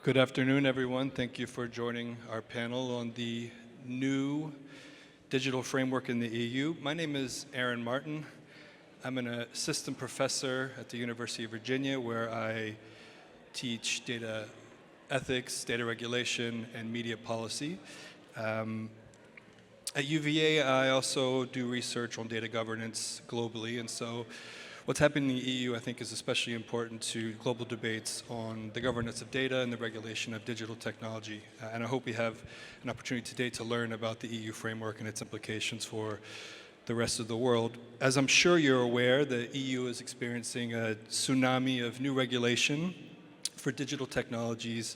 Good afternoon, everyone. Thank you for joining our panel on the new digital framework in the EU. My name is Aaron Martin. I'm an assistant professor at the University of Virginia, where I teach data ethics, data regulation, and media policy. At UVA, I also do research on data governance globally, and so what's happening in the EU, I think, is especially important to global debates on the governance of data and the regulation of digital technology. And I hope we have an opportunity today to learn about the EU framework and its implications for the rest of the world. As I'm sure you're aware, the EU is experiencing a tsunami of new regulation for digital technologies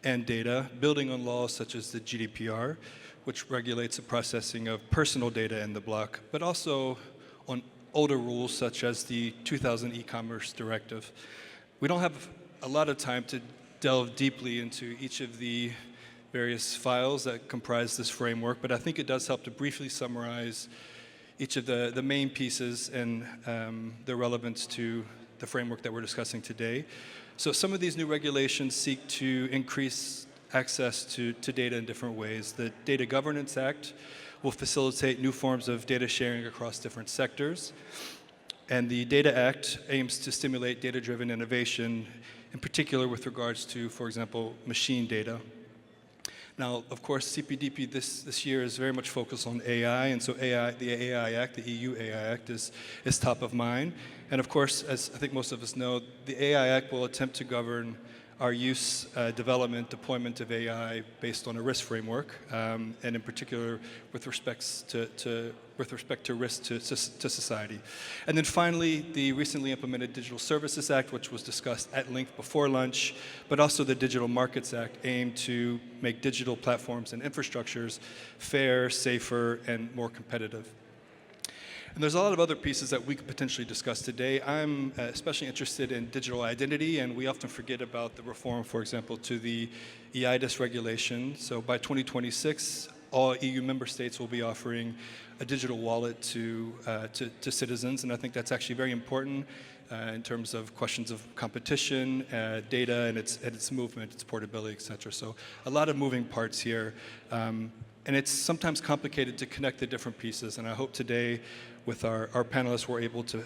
and data, building on laws such as the GDPR, which regulates the processing of personal data in the bloc, but also on older rules such as the 2000 e-commerce directive. We don't have a lot of time to delve deeply into each of the various files that comprise this framework, but I think it does help to briefly summarize each of the main pieces and their relevance to the framework that we're discussing today. So some of these new regulations seek to increase access to data in different ways. The Data Governance Act will facilitate new forms of data sharing across different sectors. And the Data Act aims to stimulate data-driven innovation, in particular with regards to, for example, machine data. Now, of course, CPDP this year is very much focused on AI, and so the AI Act, the EU AI Act, is top of mind. And of course, as I think most of us know, the AI Act will attempt to govern our use, development, deployment of AI based on a risk framework, and in particular with respect to risk to society. And then finally, the recently implemented Digital Services Act, which was discussed at length before lunch, but also the Digital Markets Act, aimed to make digital platforms and infrastructures fair, safer, and more competitive. And there's a lot of other pieces that we could potentially discuss today. I'm especially interested in digital identity, and we often forget about the reform, for example, to the eIDAS regulation. So by 2026, all EU member states will be offering a digital wallet to citizens, and I think that's actually very important in terms of questions of competition, data, and its movement, its portability, et cetera. So a lot of moving parts here. And it's sometimes complicated to connect the different pieces, and I hope today with our panelists we're able to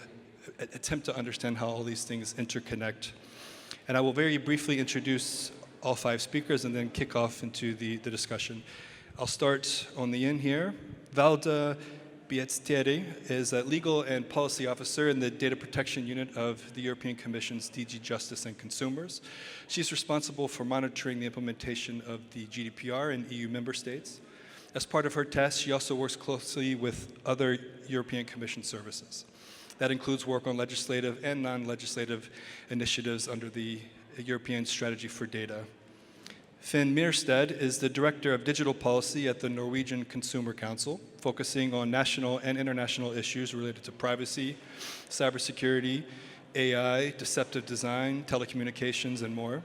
attempt to understand how all these things interconnect. And I will very briefly introduce all five speakers and then kick off into the discussion. I'll start on the end here. Valda Bietstieri is a legal and policy officer in the data protection unit of the European Commission's DG Justice and Consumers. She's responsible for monitoring the implementation of the GDPR in EU member states. As part of her task, she also works closely with other European Commission services. That includes work on legislative and non-legislative initiatives under the European Strategy for Data. Finn Mierstedt is the Director of Digital Policy at the Norwegian Consumer Council, focusing on national and international issues related to privacy, cybersecurity, AI, deceptive design, telecommunications, and more.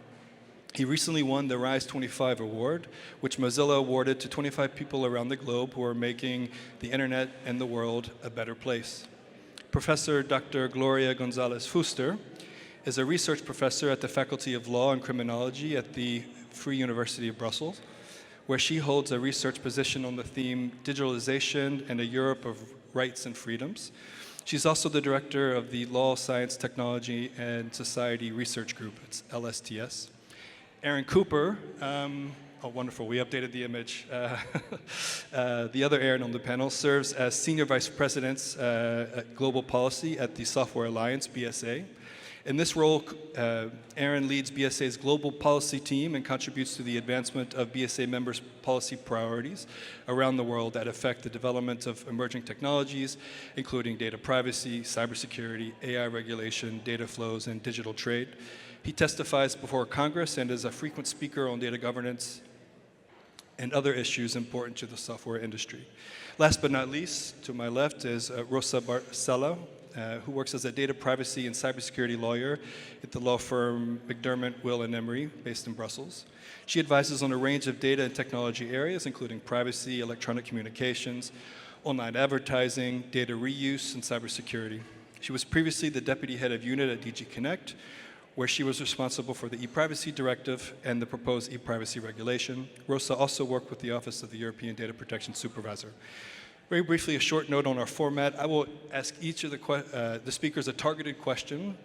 He recently won the Rise 25 award, which Mozilla awarded to 25 people around the globe who are making the internet and the world a better place. Professor Dr. Gloria Gonzalez Fuster is a research professor at the Faculty of Law and Criminology at the Free University of Brussels, where she holds a research position on the theme Digitalization and a Europe of Rights and Freedoms. She's also the director of the Law, Science, Technology, and Society Research Group, it's LSTS. Aaron Cooper, oh wonderful, we updated the image. The other Aaron on the panel serves as Senior Vice President at Global Policy at the Software Alliance, BSA. In this role, Aaron leads BSA's global policy team and contributes to the advancement of BSA members' policy priorities around the world that affect the development of emerging technologies, including data privacy, cybersecurity, AI regulation, data flows, and digital trade. He testifies before Congress and is a frequent speaker on data governance and other issues important to the software industry. Last but not least, to my left is Rosa Barcelo, who works as a data privacy and cybersecurity lawyer at the law firm McDermott, Will & Emery, based in Brussels. She advises on a range of data and technology areas, including privacy, electronic communications, online advertising, data reuse, and cybersecurity. She was previously the deputy head of unit at DG Connect, where she was responsible for the e-privacy directive and the proposed e-privacy regulation. Rosa also worked with the Office of the European Data Protection Supervisor. Very briefly, a short note on our format. I will ask each of the speakers a targeted question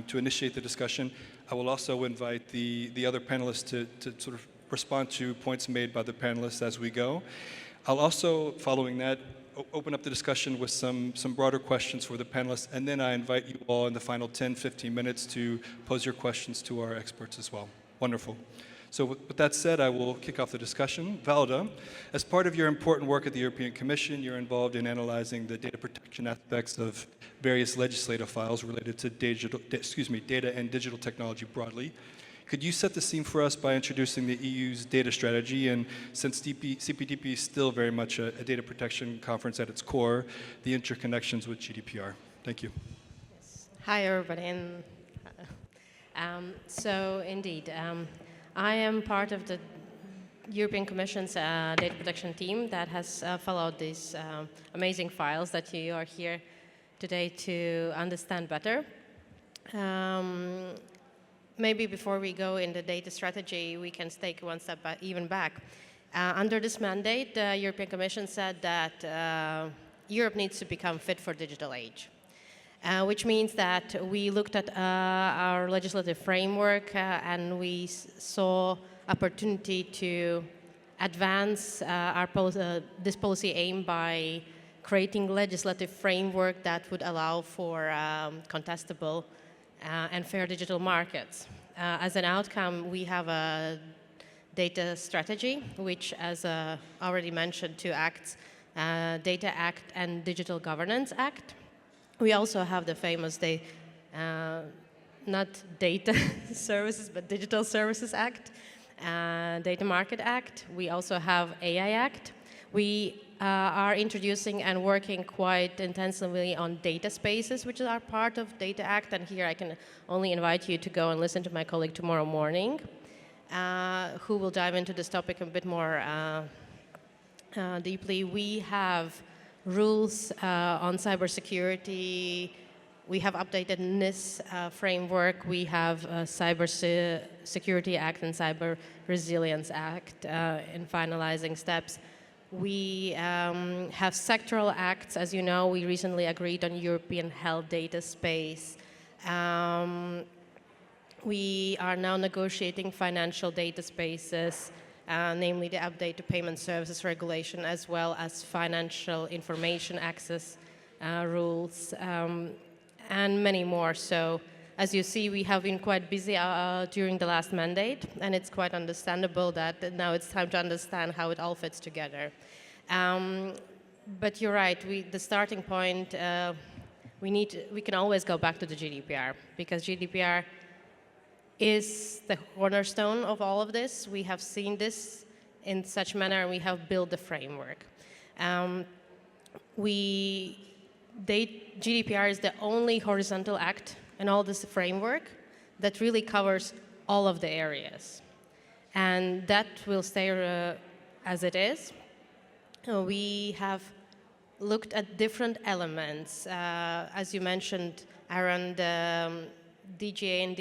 to initiate the discussion. I will also invite the other panelists to sort of respond to points made by the panelists as we go. I'll also, following that, open up the discussion with some broader questions for the panelists, and then I invite you all in the final 10, 15 minutes to pose your questions to our experts as well. Wonderful. So with that said, I will kick off the discussion. Valda, as part of your important work at the European Commission, you're involved in analyzing the data protection aspects of various legislative files related to data and digital technology broadly. Could you set the scene for us by introducing the EU's data strategy? And since CPDP is still very much a data protection conference at its core, the interconnections with GDPR. Thank you. Yes. Hi, everybody. So indeed, I am part of the European Commission's data protection team that has followed these amazing files that you are here today to understand better. Maybe before we go in the data strategy, we can take one step even back. Under this mandate, the European Commission said that Europe needs to become fit for digital age, which means that we looked at our legislative framework and we saw opportunity to advance this policy aim by creating legislative framework that would allow for contestable and fair digital markets. As an outcome, we have a data strategy, which, as already mentioned, two acts, Data Act and Digital Governance Act. We also have the famous, not data services, but Digital Services Act, Data Market Act. We also have AI Act. We are introducing and working quite intensively on data spaces, which are part of Data Act. And here I can only invite you to go and listen to my colleague tomorrow morning, who will dive into this topic a bit more deeply. We have rules on cybersecurity. We have updated NIS framework. We have Cyber Security Act and Cyber Resilience Act in finalizing steps. We have sectoral acts. As you know, we recently agreed on European health data space. We are now negotiating financial data spaces, namely the update to payment services regulation, as well as financial information access rules, and many more. So, as you see, we have been quite busy during the last mandate, and it's quite understandable that now it's time to understand how it all fits together. But you're right, the starting point, we can always go back to the GDPR, because GDPR is the cornerstone of all of this. We have seen this in such manner, and we have built the framework. GDPR is the only horizontal act in all this framework that really covers all of the areas. And that will stay as it is. We have looked at different elements. As you mentioned, Aaron, the DGA and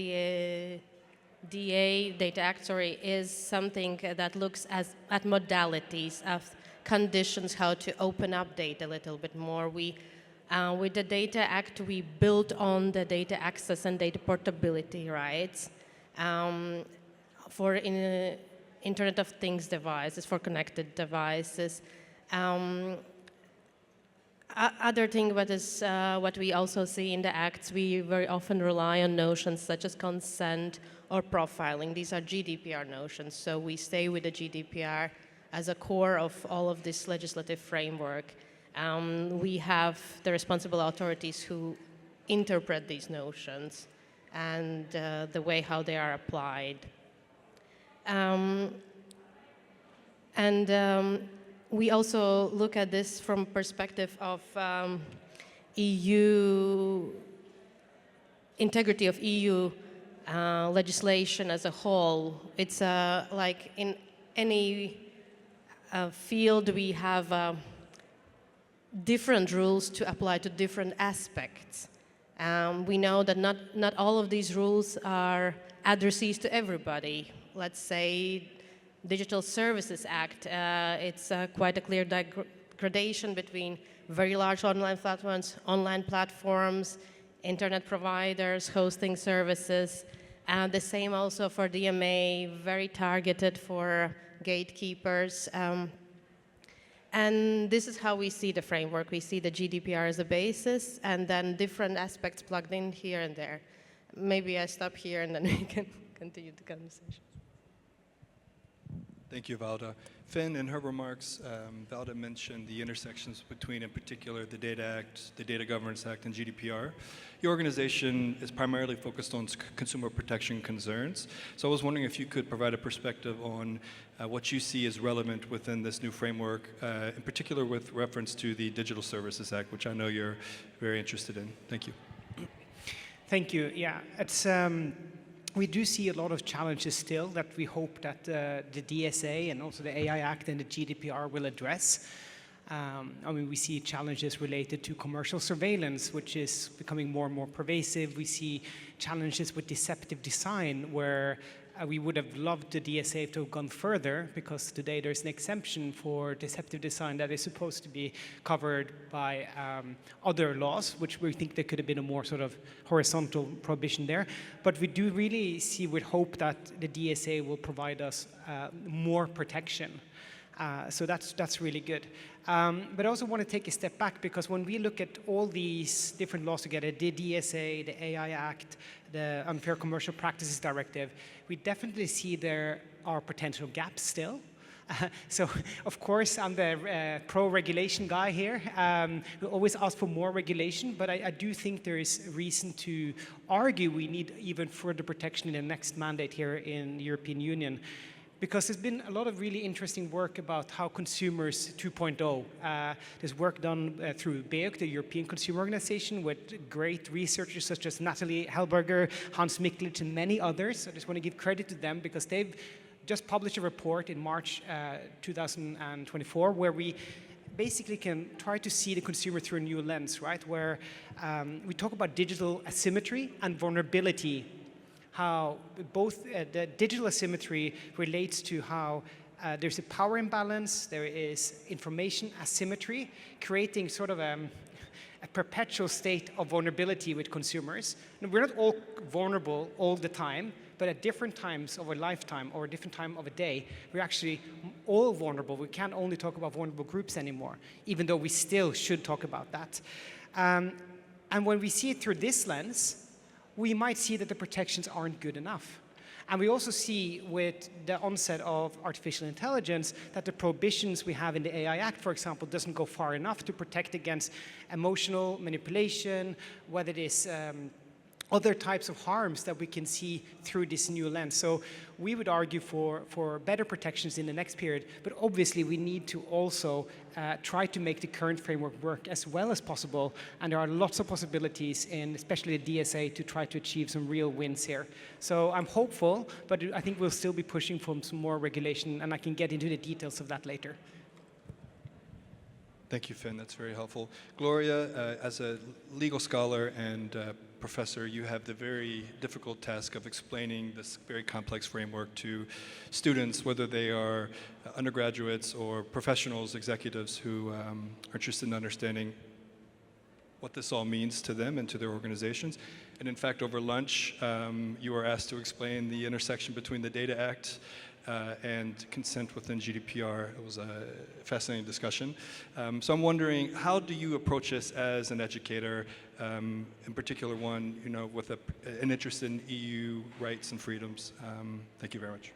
DA Data Act, is something that looks at modalities of conditions, how to open up data a little bit more. With the Data Act, we built on the data access and data portability rights for Internet of Things devices, for connected devices. Other thing what we also see in the acts, we very often rely on notions such as consent or profiling. These are GDPR notions, so we stay with the GDPR as a core of all of this legislative framework. We have the responsible authorities who interpret these notions and the way how they are applied. We also look at this from perspective of EU integrity of EU legislation as a whole. It's like in any field we have different rules to apply to different aspects. We know that not all of these rules are addressees to everybody. Let's say Digital Services Act, it's quite a clear gradation between very large online platforms, internet providers, hosting services, and the same also for DMA, very targeted for gatekeepers. And this is how we see the framework. We see the GDPR as a basis, and then different aspects plugged in here and there. Maybe I stop here, and then we can continue the conversation. Thank you, Valda. Finn, in her remarks, Valda mentioned the intersections between, in particular, the Data Act, the Data Governance Act, and GDPR. Your organization is primarily focused on consumer protection concerns. So I was wondering if you could provide a perspective on what you see as relevant within this new framework, in particular with reference to the Digital Services Act, which I know you're very interested in. Thank you. Thank you. Yeah, it's. We do see a lot of challenges still that we hope that the DSA and also the AI Act and the GDPR will address. I mean, we see challenges related to commercial surveillance, which is becoming more and more pervasive. We see challenges with deceptive design, where we would have loved the DSA to have gone further, because today there's an exemption for deceptive design that is supposed to be covered by other laws, which we think there could have been a more sort of horizontal prohibition there. But we do really see with hope that the DSA will provide us more protection. So that's really good. But I also want to take a step back, because when we look at all these different laws together, the DSA, the AI Act, the Unfair Commercial Practices Directive, we definitely see there are potential gaps still. So, of course, I'm the pro-regulation guy here. We always ask for more regulation, but I do think there is reason to argue we need even further protection in the next mandate here in the European Union. Because there's been a lot of really interesting work about how consumers 2.0. There's work done through BEUC, the European Consumer Organization, with great researchers such as Natalie Hellberger, Hans Miklich, and many others. I just want to give credit to them, because they've just published a report in March 2024, where we basically can try to see the consumer through a new lens, right? Where we talk about digital asymmetry and vulnerability, how both the digital asymmetry relates to how there's a power imbalance, there is information asymmetry, creating sort of a perpetual state of vulnerability with consumers. And we're not all vulnerable all the time, but at different times of a lifetime or a different time of a day, we're actually all vulnerable. We can't only talk about vulnerable groups anymore, even though we still should talk about that. And when we see it through this lens, we might see that the protections aren't good enough. And we also see with the onset of artificial intelligence that the prohibitions we have in the AI Act, for example, doesn't go far enough to protect against emotional manipulation, whether it is other types of harms that we can see through this new lens. So we would argue for better protections in the next period, but obviously we need to also try to make the current framework work as well as possible, and there are lots of possibilities in especially the DSA to try to achieve some real wins here. So I'm hopeful, but I think we'll still be pushing for some more regulation, and I can get into the details of that later. Thank you, Finn. That's very helpful. Gloria, as a legal scholar and professor, you have the very difficult task of explaining this very complex framework to students, whether they are undergraduates or professionals, executives who are interested in understanding what this all means to them and to their organizations. And in fact, over lunch, you were asked to explain the intersection between the Data Act and consent within GDPR. It was a fascinating discussion. So I'm wondering, how do you approach this as an educator, in particular one, with an interest in EU rights and freedoms? Thank you very much.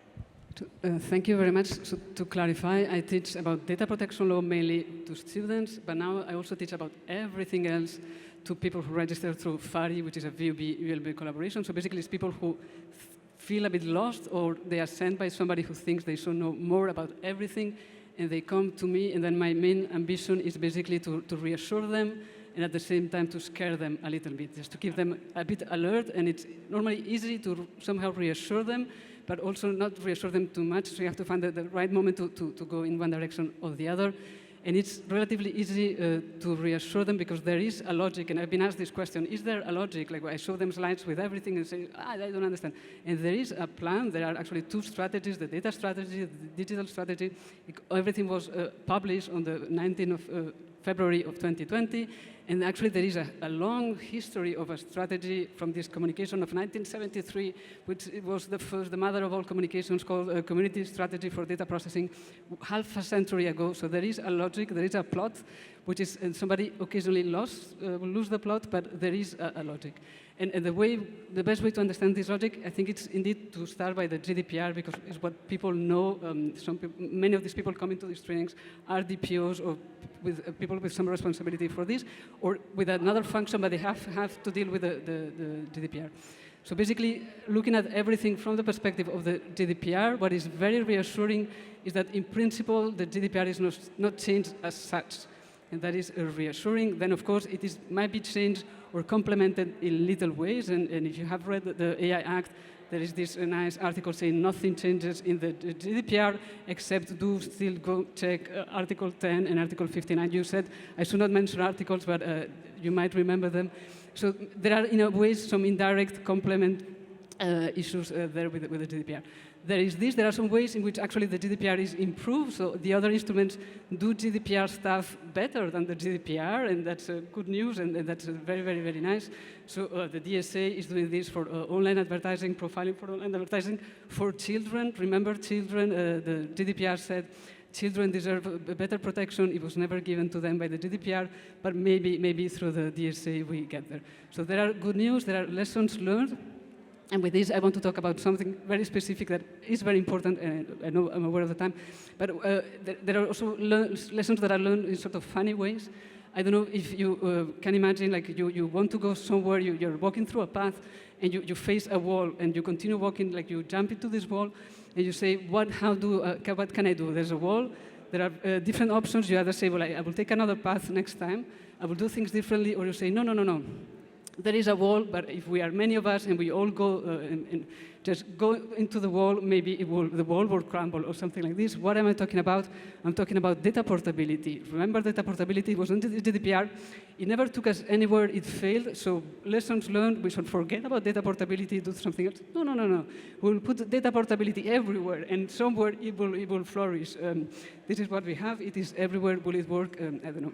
Thank you very much. So to clarify, I teach about data protection law mainly to students, but now I also teach about everything else to people who register through FARI, which is a VUB-ULB collaboration. So basically, it's people who feel a bit lost, or they are sent by somebody who thinks they should know more about everything, and they come to me, and then my main ambition is basically to reassure them, and at the same time to scare them a little bit, just to keep them a bit alert. And it's normally easy to somehow reassure them, but also not reassure them too much, so you have to find the right moment to go in one direction or the other. And it's relatively easy to reassure them because there is a logic. And I've been asked this question, is there a logic? Like I show them slides with everything and say, I don't understand. And there is a plan. There are actually two strategies, the data strategy, the digital strategy. Everything was published on the 19th of February of 2020. And actually, there is a long history of a strategy from this communication of 1973, which was the mother of all communications, called a Community Strategy for Data Processing, half a century ago. So there is a logic, there is a plot, which is, and somebody occasionally will lose the plot, but there is a logic. And the best way to understand this logic, I think it's indeed to start by the GDPR, because it's what people know. Many of these people coming to these trainings are DPOs or with people with some responsibility for this, or with another function, but they have to deal with the GDPR. So basically, looking at everything from the perspective of the GDPR, what is very reassuring is that in principle, the GDPR is not changed as such. And that is reassuring. Then, of course, might be changed or complemented in little ways. And if you have read the AI Act, there is this nice article saying nothing changes in the GDPR, except do still go check Article 10 and Article 59. You said I should not mention articles, but you might remember them. So there are, in a way, some indirect complement issues there with the GDPR. There are some ways in which actually the GDPR is improved, so the other instruments do GDPR stuff better than the GDPR, and that's good news, and that's very, very, very nice. So the DSA is doing this for online advertising, profiling for online advertising, for children. Remember children, the GDPR said children deserve a better protection. It was never given to them by the GDPR, but maybe through the DSA we get there. So there are good news, there are lessons learned. And with this, I want to talk about something very specific that is very important, and I know I'm aware of the time. But there are also lessons that are learned in sort of funny ways. I don't know if you can imagine, like you want to go somewhere, you're walking through a path, and you face a wall, and you continue walking, like you jump into this wall, and you say, what can I do? There's a wall. There are different options. You either say, well, I will take another path next time. I will do things differently, or you say, no. There is a wall, but if we are many of us and we all go and just go into the wall, maybe the wall will crumble or something like this. What am I talking about? I'm talking about data portability. Remember, data portability was in the GDPR. It never took us anywhere. It failed. So lessons learned, we should forget about data portability, do something else. No. We'll put data portability everywhere, and somewhere it will flourish. This is what we have. It is everywhere. Will it work? I don't know.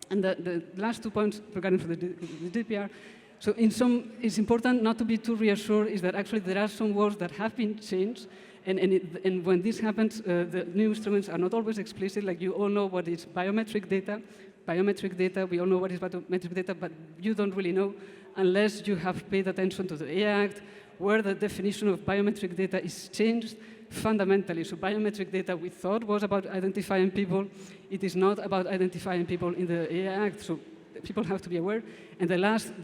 And the last 2 points regarding for the GDPR. So it's important not to be too reassured, is that actually there are some words that have been changed, and when this happens, the new instruments are not always explicit. Like you all know what is biometric data. We all know what is biometric data, but you don't really know unless you have paid attention to the AI Act, where the definition of biometric data is changed fundamentally. So biometric data we thought was about identifying people. It is not about identifying people in the AI Act. So people have to be aware. And the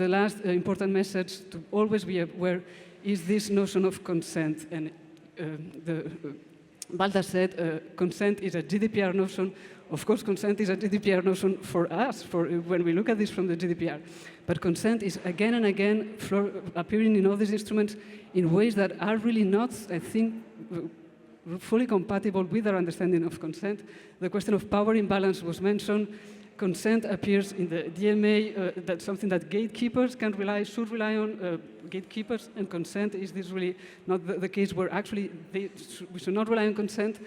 last important message to always be aware is this notion of consent. And Balda said consent is a GDPR notion. Of course, consent is a GDPR notion for us, for when we look at this from the GDPR. But consent is again and again appearing in all these instruments in ways that are really not, I think, fully compatible with our understanding of consent. The question of power imbalance was mentioned. Consent appears in the DMA, that's something that gatekeepers should rely on. Gatekeepers and consent, is this really not the case where actually we should not rely on consent?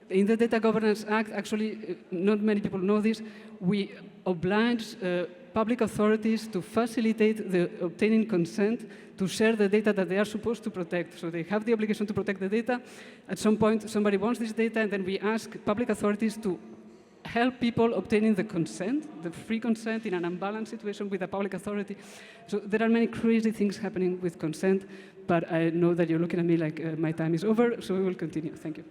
In the Data Governance Act, actually, not many people know this, we oblige public authorities to facilitate the obtaining consent to share the data that they are supposed to protect. So they have the obligation to protect the data. At some point, somebody wants this data, and then we ask public authorities to help people obtaining the consent, the free consent in an unbalanced situation with a public authority. So there are many crazy things happening with consent, but I know that you're looking at me like my time is over, so we will continue. Thank you.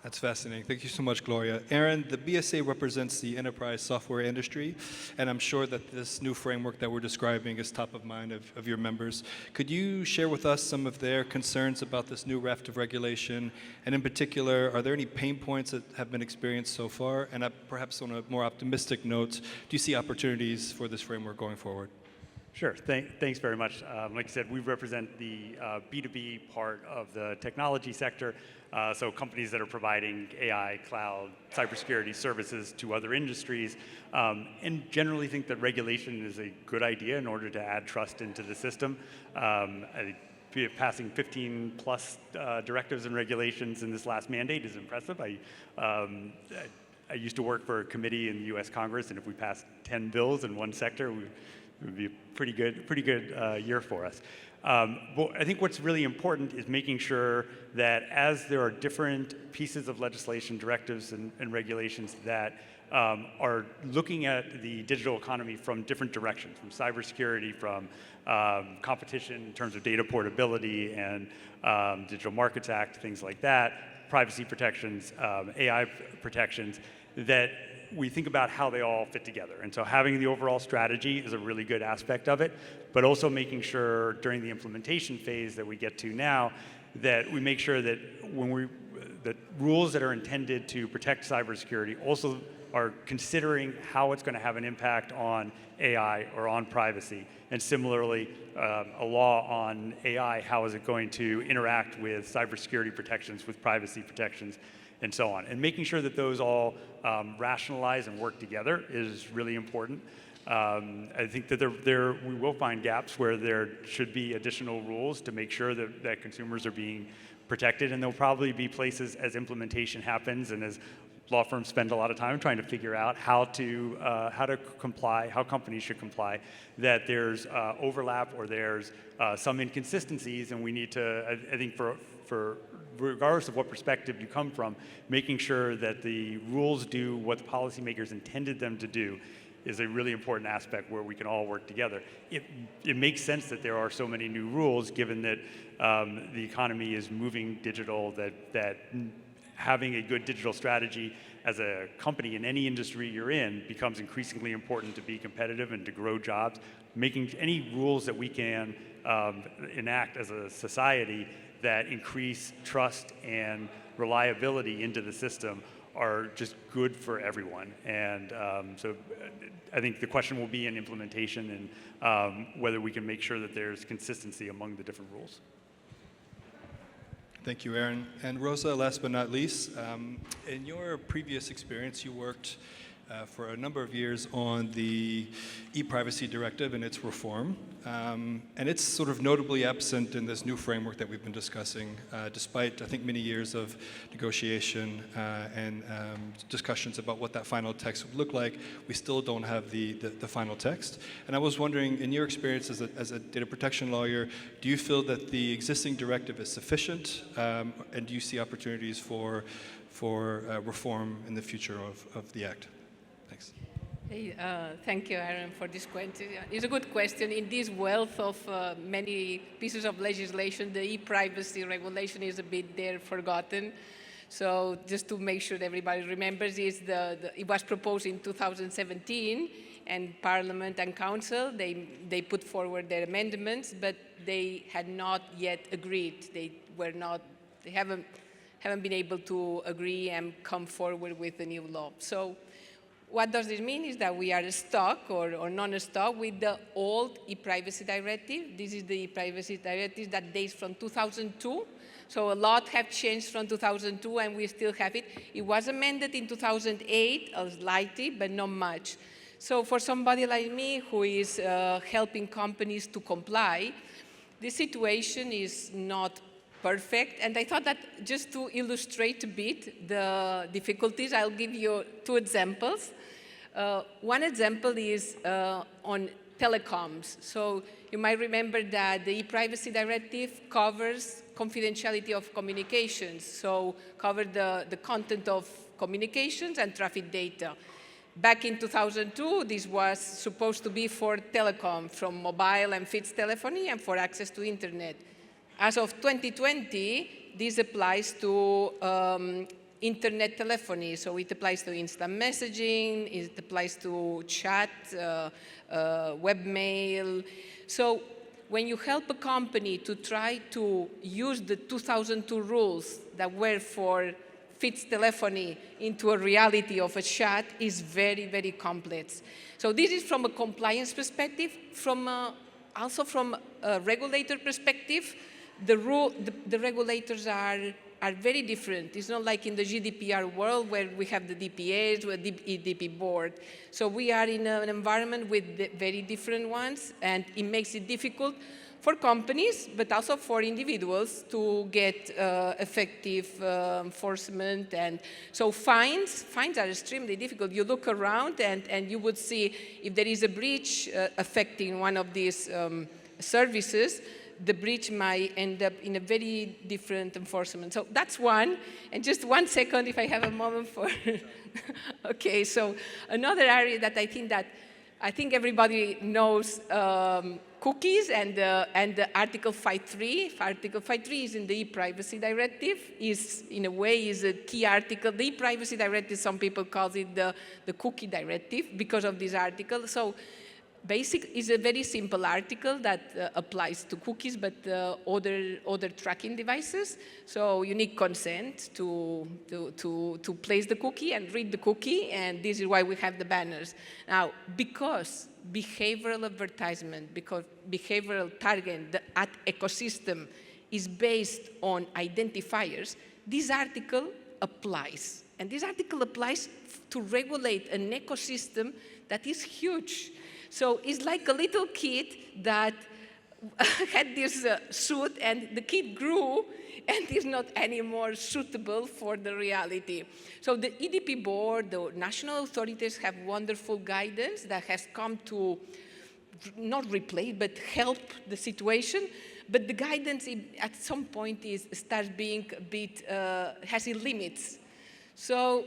That's fascinating. Thank you so much, Gloria. Aaron, the BSA represents the enterprise software industry, and I'm sure that this new framework that we're describing is top of mind of your members. Could you share with us some of their concerns about this new raft of regulation? And in particular, are there any pain points that have been experienced so far? And perhaps on a more optimistic note, do you see opportunities for this framework going forward? Sure. Thanks very much. Like I said, we represent the B2B part of the technology sector, so companies that are providing AI, cloud, cybersecurity services to other industries, and generally think that regulation is a good idea in order to add trust into the system. Passing 15 plus directives and regulations in this last mandate is impressive. I used to work for a committee in the U.S. Congress, and if we passed 10 bills in one sector, it would be a pretty good year for us. But I think what's really important is making sure that as there are different pieces of legislation, directives, and regulations that are looking at the digital economy from different directions, from cybersecurity, from competition in terms of data portability and Digital Markets Act, things like that, privacy protections, AI protections, that we think about how they all fit together. And so having the overall strategy is a really good aspect of it, but also making sure during the implementation phase that we get to now that we make sure that that rules that are intended to protect cybersecurity also are considering how it's going to have an impact on AI or on privacy. And similarly, a law on AI, how is it going to interact with cybersecurity protections, with privacy protections, and so on. And making sure that those all rationalize and work together is really important. I think that we will find gaps where there should be additional rules to make sure that consumers are being protected, and there'll probably be places as implementation happens and as law firms spend a lot of time trying to figure out how to comply, how companies should comply, that there's overlap or there's some inconsistencies, and we need to, I think for regardless of what perspective you come from, making sure that the rules do what the policymakers intended them to do is a really important aspect where we can all work together. It makes sense that there are so many new rules given that the economy is moving digital, that having a good digital strategy as a company in any industry you're in becomes increasingly important to be competitive and to grow jobs. Making any rules that we can enact as a society that increase trust and reliability into the system are just good for everyone. And so I think the question will be in implementation and whether we can make sure that there's consistency among the different rules. Thank you, Aaron. And Rosa, last but not least, in your previous experience, you worked for a number of years on the e-privacy directive and its reform. And it's sort of notably absent in this new framework that we've been discussing, despite, I think, many years of negotiation and discussions about what that final text would look like. We still don't have the final text. And I was wondering, in your experience as a data protection lawyer, do you feel that the existing directive is sufficient? And do you see opportunities for reform in the future of the Act? Thanks. Hey, thank you, Aaron, for this question. It's a good question. In this wealth of many pieces of legislation, the e-privacy regulation is a bit there forgotten. So just to make sure that everybody remembers, it was proposed in 2017, and Parliament and Council, they put forward their amendments, but they had not yet agreed. They haven't been able to agree and come forward with a new law. So what does this mean is that we are stuck or non-stuck with the old e-privacy directive. This is the e-privacy directive that dates from 2002. So a lot have changed from 2002, and we still have it. It was amended in 2008, slightly, but not much. So for somebody like me who is helping companies to comply, the situation is not perfect. And I thought that just to illustrate a bit the difficulties, I'll give you two examples. One example is on telecoms. So you might remember that the e-privacy directive covers confidentiality of communications, so covered the content of communications and traffic data. Back in 2002, this was supposed to be for telecom, from mobile and fixed telephony and for access to internet. As of 2020, this applies to internet telephony, so it applies to instant messaging, it applies to chat, webmail. So when you help a company to try to use the 2002 rules that were for fits telephony into a reality of a chat is very, very complex. So this is from a compliance perspective, also from a regulator perspective. The regulators are very different. It's not like in the GDPR world where we have the DPAs or the EDP board. So we are in an environment with very different ones, and it makes it difficult for companies, but also for individuals to get effective enforcement. And so fines are extremely difficult. You look around and you would see if there is a breach affecting one of these services, the breach might end up in a very different enforcement. So that's one. And just 1 second, if I have a moment for, okay, so another area that I think everybody knows cookies and Article 5.3. Article 5.3 is in the e-privacy directive, in a way is a key article. The e-privacy directive, some people call it the cookie directive because of this article. So basic is a very simple article that applies to cookies, but other tracking devices. So you need consent to place the cookie and read the cookie, and this is why we have the banners. Now, because behavioral advertisement, because behavioral target, the ad ecosystem is based on identifiers, this article applies. And this article applies to regulate an ecosystem that is huge. So it's like a little kid that had this suit, and the kid grew and is not anymore suitable for the reality. So the EDP board, the national authorities have wonderful guidance that has come to not replace, but help the situation. But the guidance at some point starts being a bit, has its limits. So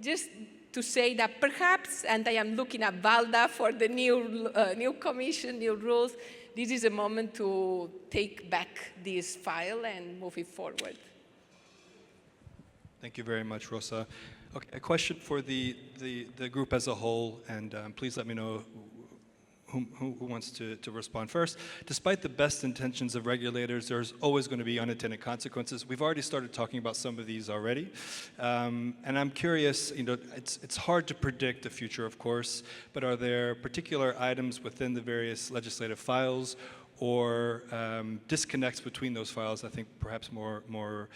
just to say that perhaps, and I am looking at Valda for the new commission, new rules, this is a moment to take back this file and move it forward. Thank you very much, Rosa. Okay, a question for the group as a whole, and please let me know who wants to respond first. Despite the best intentions of regulators, there's always going to be unintended consequences. We've already started talking about some of these already. And I'm curious, it's hard to predict the future, of course, but are there particular items within the various legislative files or disconnects between those files, I think perhaps more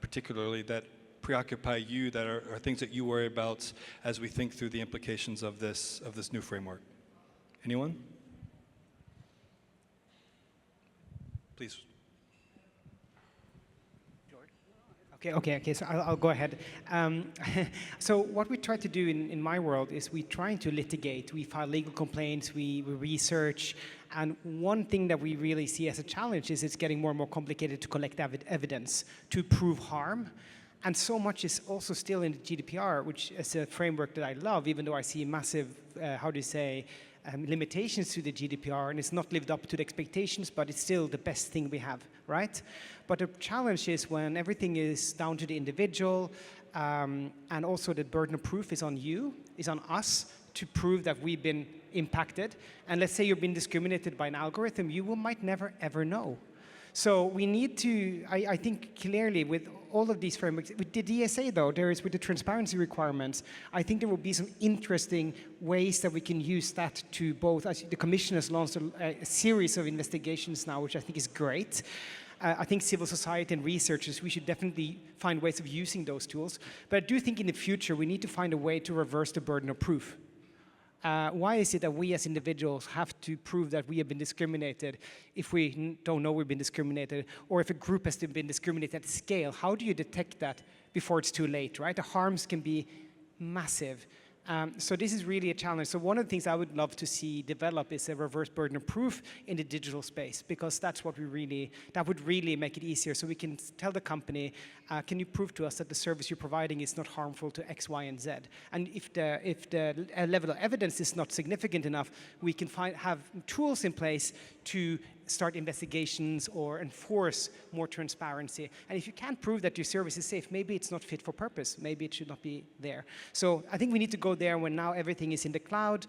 particularly, that preoccupy you, that are things that you worry about as we think through the implications of this new framework? Anyone? Please. Okay, so I'll go ahead. So what we try to do in my world is we try to litigate. We file legal complaints, we research, and one thing that we really see as a challenge is it's getting more and more complicated to collect evidence to prove harm. And so much is also still in the GDPR, which is a framework that I love, even though I see massive, limitations to the GDPR, and it's not lived up to the expectations, but it's still the best thing we have, right? But the challenge is when everything is down to the individual, and also the burden of proof is on you, is on us to prove that we've been impacted. And let's say you've been discriminated by an algorithm, you might never ever know. So we need to, I think clearly with all of these frameworks, with the DSA though, with the transparency requirements, I think there will be some interesting ways that we can use that to both, as the Commission has launched a series of investigations now, which I think is great. I think civil society and researchers, we should definitely find ways of using those tools. But I do think in the future, we need to find a way to reverse the burden of proof. Why is it that we as individuals have to prove that we have been discriminated if we don't know we've been discriminated, or if a group has been discriminated at scale? How do you detect that before it's too late, right? The harms can be massive. So this is really a challenge. So one of the things I would love to see develop is a reverse burden of proof in the digital space, because that's what that would really make it easier. So we can tell the company, can you prove to us that the service you're providing is not harmful to X, Y, and Z? And if the level of evidence is not significant enough, we can have tools in place to start investigations or enforce more transparency. And if you can't prove that your service is safe, maybe it's not fit for purpose. Maybe it should not be there. So I think we need to go there when now everything is in the cloud.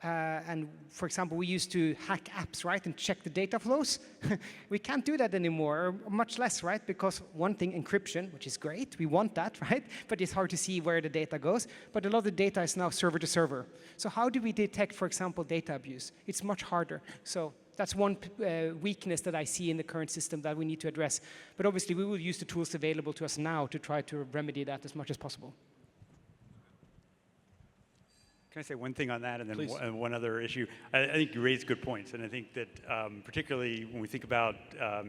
and for example, we used to hack apps, right, and check the data flows. We can't do that anymore, or much less, right, because one thing, encryption, which is great, we want that, right, but it's hard to see where the data goes. But a lot of the data is now server to server. So how do we detect, for example, data abuse? It's much harder. So that's one weakness that I see in the current system that we need to address. But obviously, we will use the tools available to us now to try to remedy that as much as possible. Can I say one thing on that, and then one other issue? I think you raised good points, and I think that particularly when we think about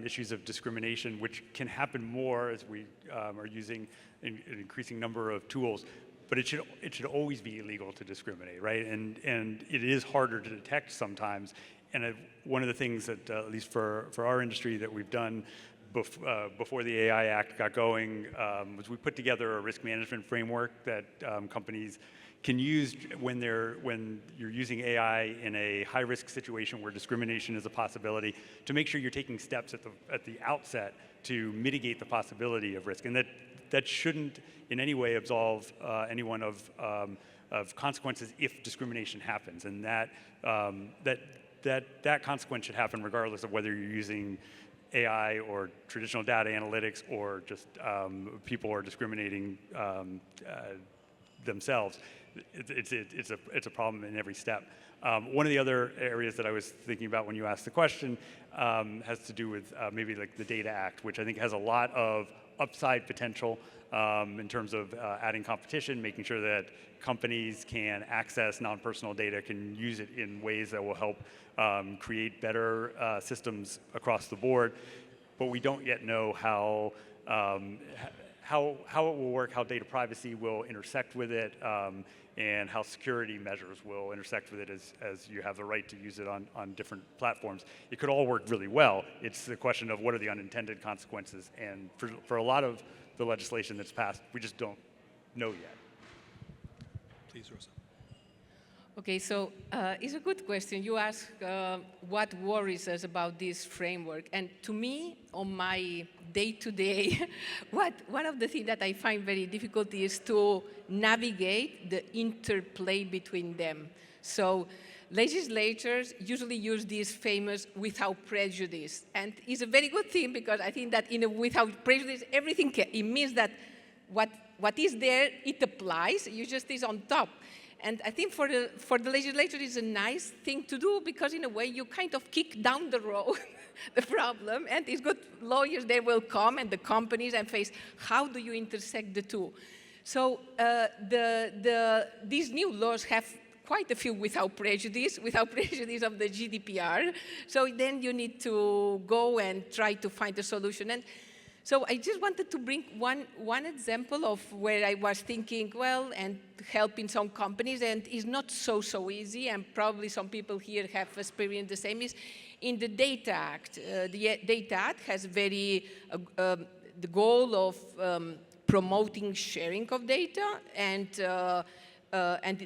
issues of discrimination, which can happen more as we are using an increasing number of tools, but it should always be illegal to discriminate, right? And it is harder to detect sometimes. And one of the things that, at least for our industry, that we've done before the AI Act got going was we put together a risk management framework that companies can use when you're using AI in a high-risk situation where discrimination is a possibility, to make sure you're taking steps at the outset to mitigate the possibility of risk, and that shouldn't in any way absolve anyone of consequences if discrimination happens, and that consequence should happen regardless of whether you're using AI or traditional data analytics or just people are discriminating themselves. It's a problem in every step. One of the other areas that I was thinking about when you asked the question has to do with maybe like the Data Act, which I think has a lot of upside potential in terms of adding competition, making sure that companies can access non-personal data, can use it in ways that will help create better systems across the board. But we don't yet know how it will work, how data privacy will intersect with it, and how security measures will intersect with it as you have the right to use it on different platforms. It could all work really well. It's the question of what are the unintended consequences. And for a lot of the legislation that's passed, we just don't know yet. Please, Rosa. Okay, so it's a good question. You ask what worries us about this framework. And to me, on my day-to-day, one of the things that I find very difficult is to navigate the interplay between them. So legislators usually use this famous without prejudice. And it's a very good thing because I think that in a without prejudice, everything it means that what is there, it applies, you just is on top. And I think for the legislature, it's a nice thing to do because in a way you kind of kick down the road the problem, and it's good lawyers, they will come, and the companies, and face how do you intersect the two. So these new laws have quite a few without prejudice of the GDPR. So then you need to go and try to find a solution. And so I just wanted to bring one example of where I was thinking, well, and helping some companies, and it's not so easy, and probably some people here have experienced the same, is in the Data Act. The Data Act has the goal of promoting sharing of data, and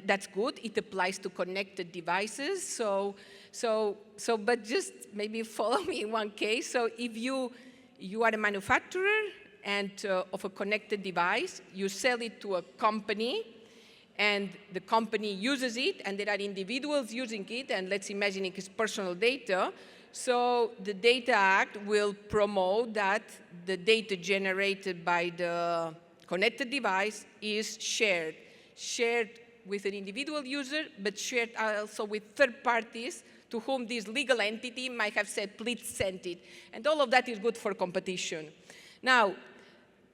that's good. It applies to connected devices. But just maybe follow me in one case. So if you are a manufacturer and of a connected device, you sell it to a company, and the company uses it, and there are individuals using it, and let's imagine it is personal data. So the Data Act will promote that the data generated by the connected device is shared with an individual user, but shared also with third parties to whom this legal entity might have said, please send it. And all of that is good for competition. Now,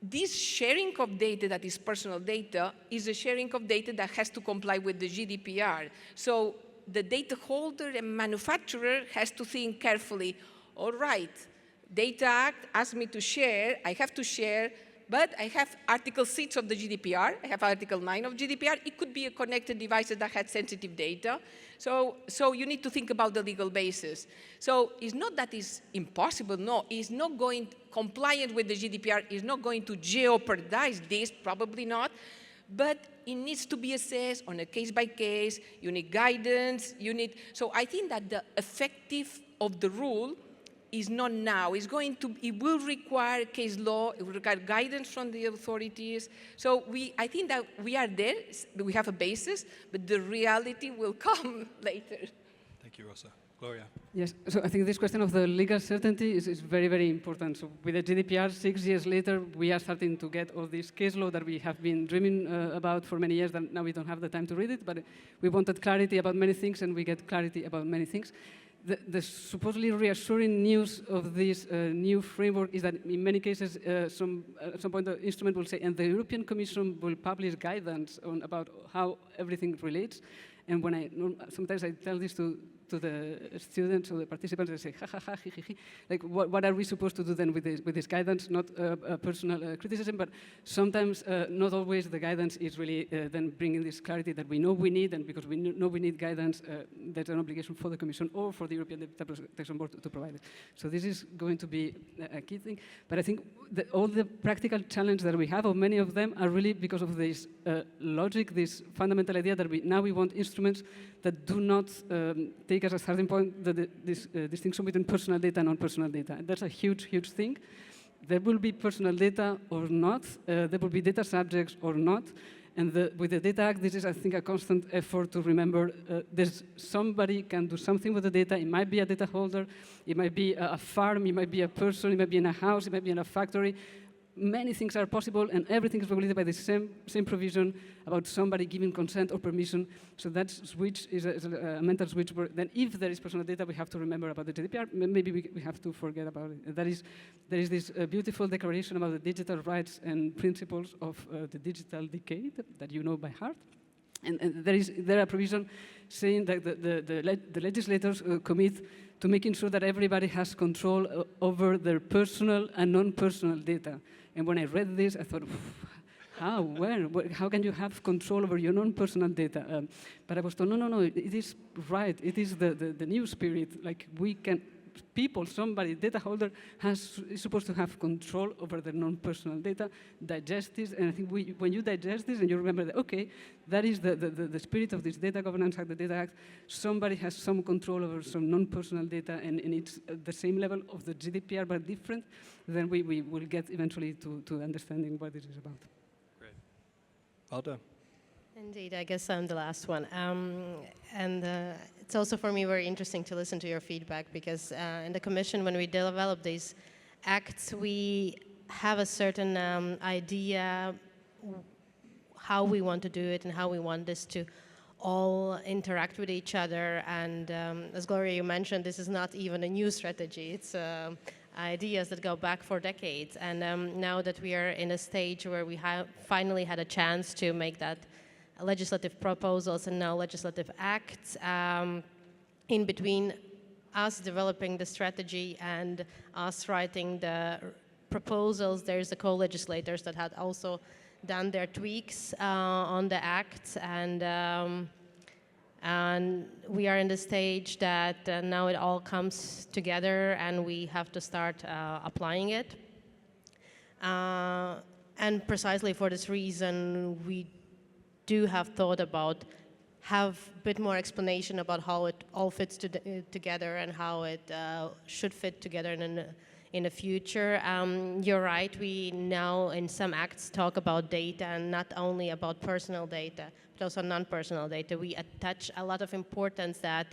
this sharing of data that is personal data is a sharing of data that has to comply with the GDPR. So the data holder and manufacturer has to think carefully, all right, Data Act asks me to share, I have to share, but I have Article 6 of the GDPR, I have Article 9 of GDPR, it could be a connected device that had sensitive data. So you need to think about the legal basis. So it's not that it's impossible, no, it's not going, compliant with the GDPR is not going to jeopardize this, probably not, but it needs to be assessed on a case by case, you need guidance, so I think that the effective of the rule is not now. It will require case law, it will require guidance from the authorities. So I think that we are there, we have a basis, but the reality will come later. Thank you, Rosa. Gloria. Yes, so I think this question of the legal certainty is very, very important. So with the GDPR, 6 years later, we are starting to get all this case law that we have been dreaming about for many years, and now we don't have the time to read it, but we wanted clarity about many things, and we get clarity about many things. The supposedly reassuring news of this new framework is that in many cases, at some point the instrument will say, and the European Commission will publish guidance about how everything relates. And when sometimes I tell this to the students or the participants, they say, ha, ha, ha, hi, hi, hi. Like, what are we supposed to do then with this guidance? Not personal criticism, but sometimes, not always the guidance is really then bringing this clarity that we know we need, and because we know we need guidance, there's an obligation for the Commission or for the European Data Protection Board to provide it. So this is going to be a key thing. But I think all the practical challenge that we have, or many of them, are really because of this logic, this fundamental idea that now we want instruments that do not take as a starting point this distinction between personal data and non-personal data. And that's a huge, huge thing. There will be personal data or not. There will be data subjects or not. And with the Data Act, this is, I think, a constant effort to remember there's somebody can do something with the data. It might be a data holder. It might be a farm. It might be a person. It might be in a house. It might be in a factory. Many things are possible, and everything is regulated by the same provision about somebody giving consent or permission. So that switch is a mental switch. Where then, if there is personal data, we have to remember about the GDPR. Maybe we have to forget about it. There is this beautiful declaration about the digital rights and principles of the digital decade that you know by heart. And there are provision saying that the legislators commit to making sure that everybody has control over their personal and non-personal data. And when I read this, I thought, how, where, how can you have control over your non-personal data? But I was told, no, it is right. It is the new spirit. Like we can, somebody, data holder is supposed to have control over their non-personal data, digest this, and I think when you digest this and you remember that, okay, that is the spirit of this Data Governance Act, the Data Act, somebody has some control over some non-personal data, and it's at the same level of the GDPR, but different, then we will get eventually to understanding what this is about. Great. Alda. Indeed, I guess I'm the last one. It's also for me very interesting to listen to your feedback because in the Commission, when we develop these acts, we have a certain idea how we want to do it and how we want this to all interact with each other. And as Gloria, you mentioned, this is not even a new strategy. It's ideas that go back for decades. And now that we are in a stage where we have finally had a chance to make that legislative proposals and now legislative acts, in between us developing the strategy and us writing the proposals, there's the co-legislators that had also done their tweaks on the acts, and we are in the stage that now it all comes together and we have to start applying it. And precisely for this reason, we do have thought about have a bit more explanation about how it all fits together and how it should fit together in the future. You're right, we now in some acts talk about data and not only about personal data, but also non-personal data. We attach a lot of importance to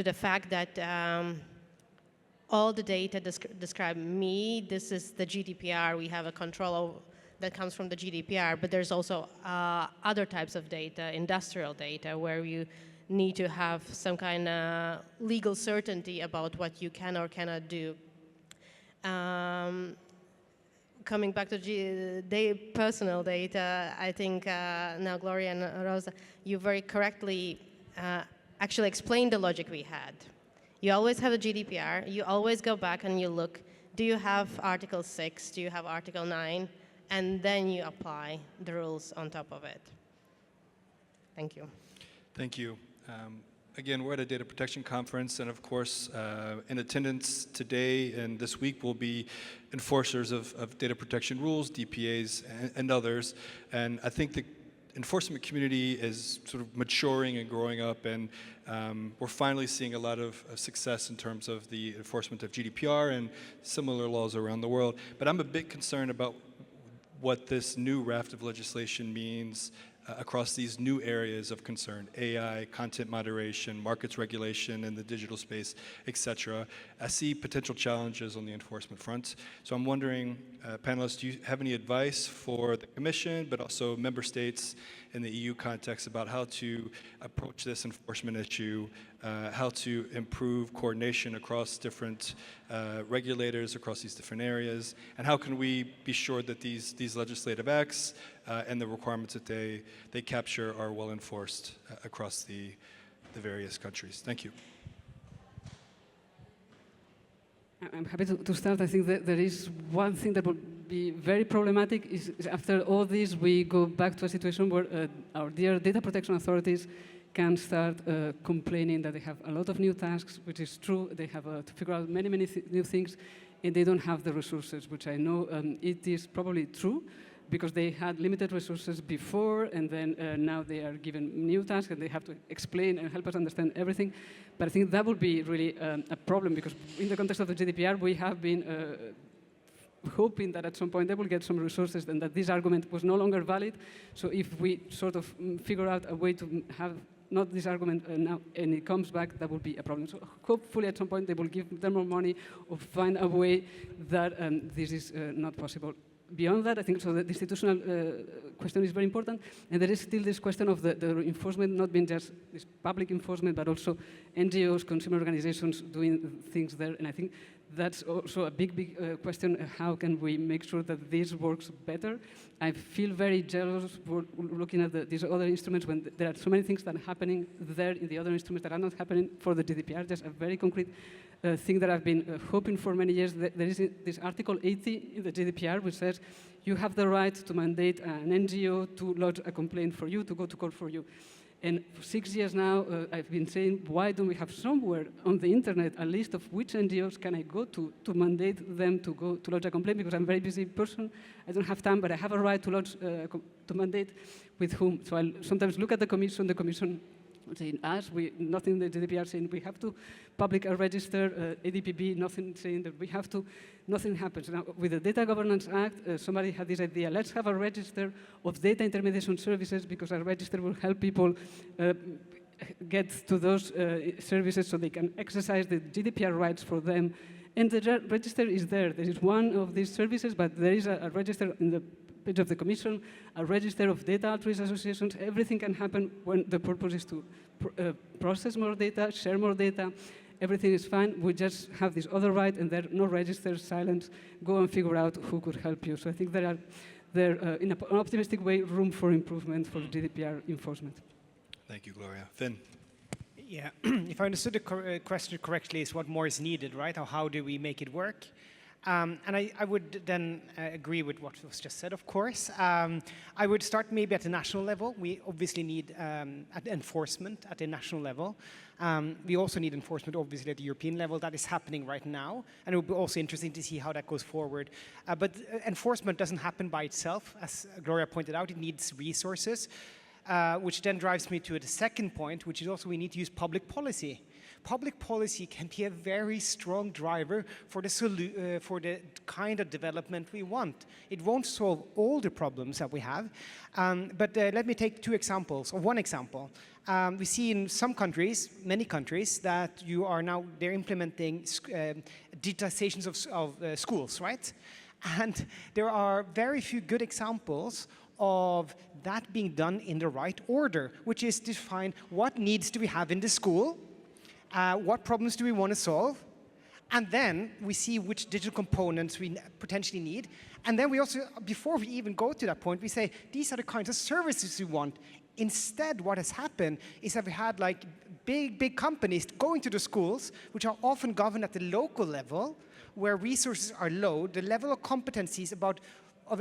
the fact that all the data describe me. This is the GDPR. We have a control that comes from the GDPR, but there's also other types of data, industrial data, where you need to have some kind of legal certainty about what you can or cannot do. Coming back to personal data, I think now Gloria and Rosa, you very correctly actually explained the logic we had. You always have a GDPR, you always go back and you look, do you have Article 6, do you have Article 9? And then you apply the rules on top of it. Thank you. Thank you. Again, we're at a data protection conference, and of course, in attendance today and this week will be enforcers of data protection rules, DPAs, and others. And I think enforcement community is sort of maturing and growing up, and we're finally seeing a lot of success in terms of the enforcement of GDPR and similar laws around the world. But I'm a bit concerned about what this new raft of legislation means across these new areas of concern: AI, content moderation, markets regulation in the digital space, etc. I see potential challenges on the enforcement front. So I'm wondering, panelists, do you have any advice for the Commission, but also member states in the EU context, about how to approach this enforcement issue, how to improve coordination across different regulators across these different areas, and how can we be sure that these legislative acts and the requirements that they capture are well enforced across the various countries? Thank you. I'm happy to start. I think that there is one thing that would be very problematic is after all this, we go back to a situation where our dear data protection authorities can start complaining that they have a lot of new tasks, which is true. They have to figure out many new things, and they don't have the resources, which I know it is probably true, because they had limited resources before, and then now they are given new tasks, and they have to explain and help us understand everything. But I think that would be really a problem, because in the context of the GDPR, we have been hoping that at some point they will get some resources and that this argument was no longer valid. So if we sort of figure out a way to have not this argument now and it comes back, that would be a problem. So hopefully at some point they will give them more money or find a way that this is not possible. Beyond that, I think so the institutional question is very important, and there is still this question of the enforcement not being just this public enforcement, but also NGOs, consumer organizations doing things there, and I think that's also a big question. How can we make sure that this works better? I feel very jealous for looking at these other instruments when there are so many things that are happening there in the other instruments that are not happening for the GDPR. Just a very concrete thing that I've been hoping for many years. There is this Article 80 in the GDPR which says you have the right to mandate an NGO to lodge a complaint for you, to go to court for you. And for 6 years now, I've been saying, why don't we have somewhere on the internet a list of which NGOs can I go to mandate them to go to lodge a complaint? Because I'm a very busy person, I don't have time, but I have a right to lodge to mandate with whom. So I'll sometimes look at the Commission saying us, nothing in the GDPR saying we have to public a register, ADPB, nothing saying that we have to, nothing happens. Now, with the Data Governance Act, somebody had this idea, let's have a register of data intermediation services because a register will help people get to those services so they can exercise the GDPR rights for them. And the register is there. There is one of these services, but there is a register in the page of the Commission, a register of data altruist associations. Everything can happen when the purpose is to process more data, share more data. Everything is fine. We just have this other right, and there are no registers, silence. Go and figure out who could help you. So I think there are, in an optimistic way, room for improvement for GDPR enforcement. Thank you, Gloria. Finn. Yeah, if I understood the question correctly, is what more is needed, right? Or how do we make it work? And I would then agree with what was just said, of course. I would start maybe at the national level. We obviously need enforcement at the national level. We also need enforcement, obviously, at the European level. That is happening right now. And it will be also interesting to see how that goes forward. But enforcement doesn't happen by itself. As Gloria pointed out, it needs resources, which then drives me to the second point, which is also we need to use public policy. Public policy can be a very strong driver for the kind of development we want. It won't solve all the problems that we have, but let me take two examples, or one example. We see in some countries, many countries, that they're implementing digitizations of schools, right? And there are very few good examples of that being done in the right order, which is to define what needs do we have in the school, what problems do we want to solve? And then we see which digital components we potentially need. And then we also, before we even go to that point, we say, these are the kinds of services we want. Instead, what has happened is that we had like big companies going to the schools, which are often governed at the local level, where resources are low, the level of competencies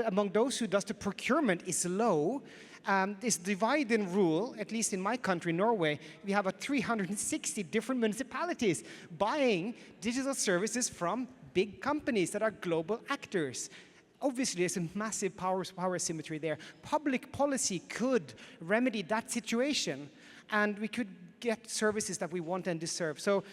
among those who does the procurement is low. This divide and rule, at least in my country, Norway, we have 360 different municipalities buying digital services from big companies that are global actors. obviously, there's a massive power asymmetry there. Public policy could remedy that situation, and we could get services that we want and deserve. So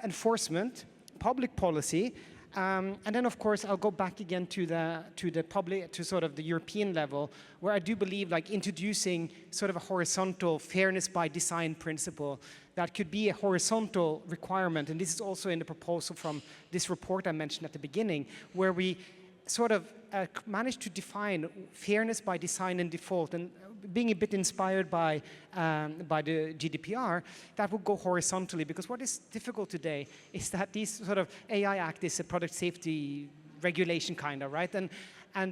enforcement, public policy, and then, of course, I'll go back again to sort of the European level, where I do believe like introducing sort of a horizontal fairness by design principle that could be a horizontal requirement. And this is also in the proposal from this report I mentioned at the beginning, where we sort of managed to define fairness by design and default, and being a bit inspired by the GDPR, that will go horizontally, because what is difficult today is that these sort of AI Act is a product safety regulation kind of, right? And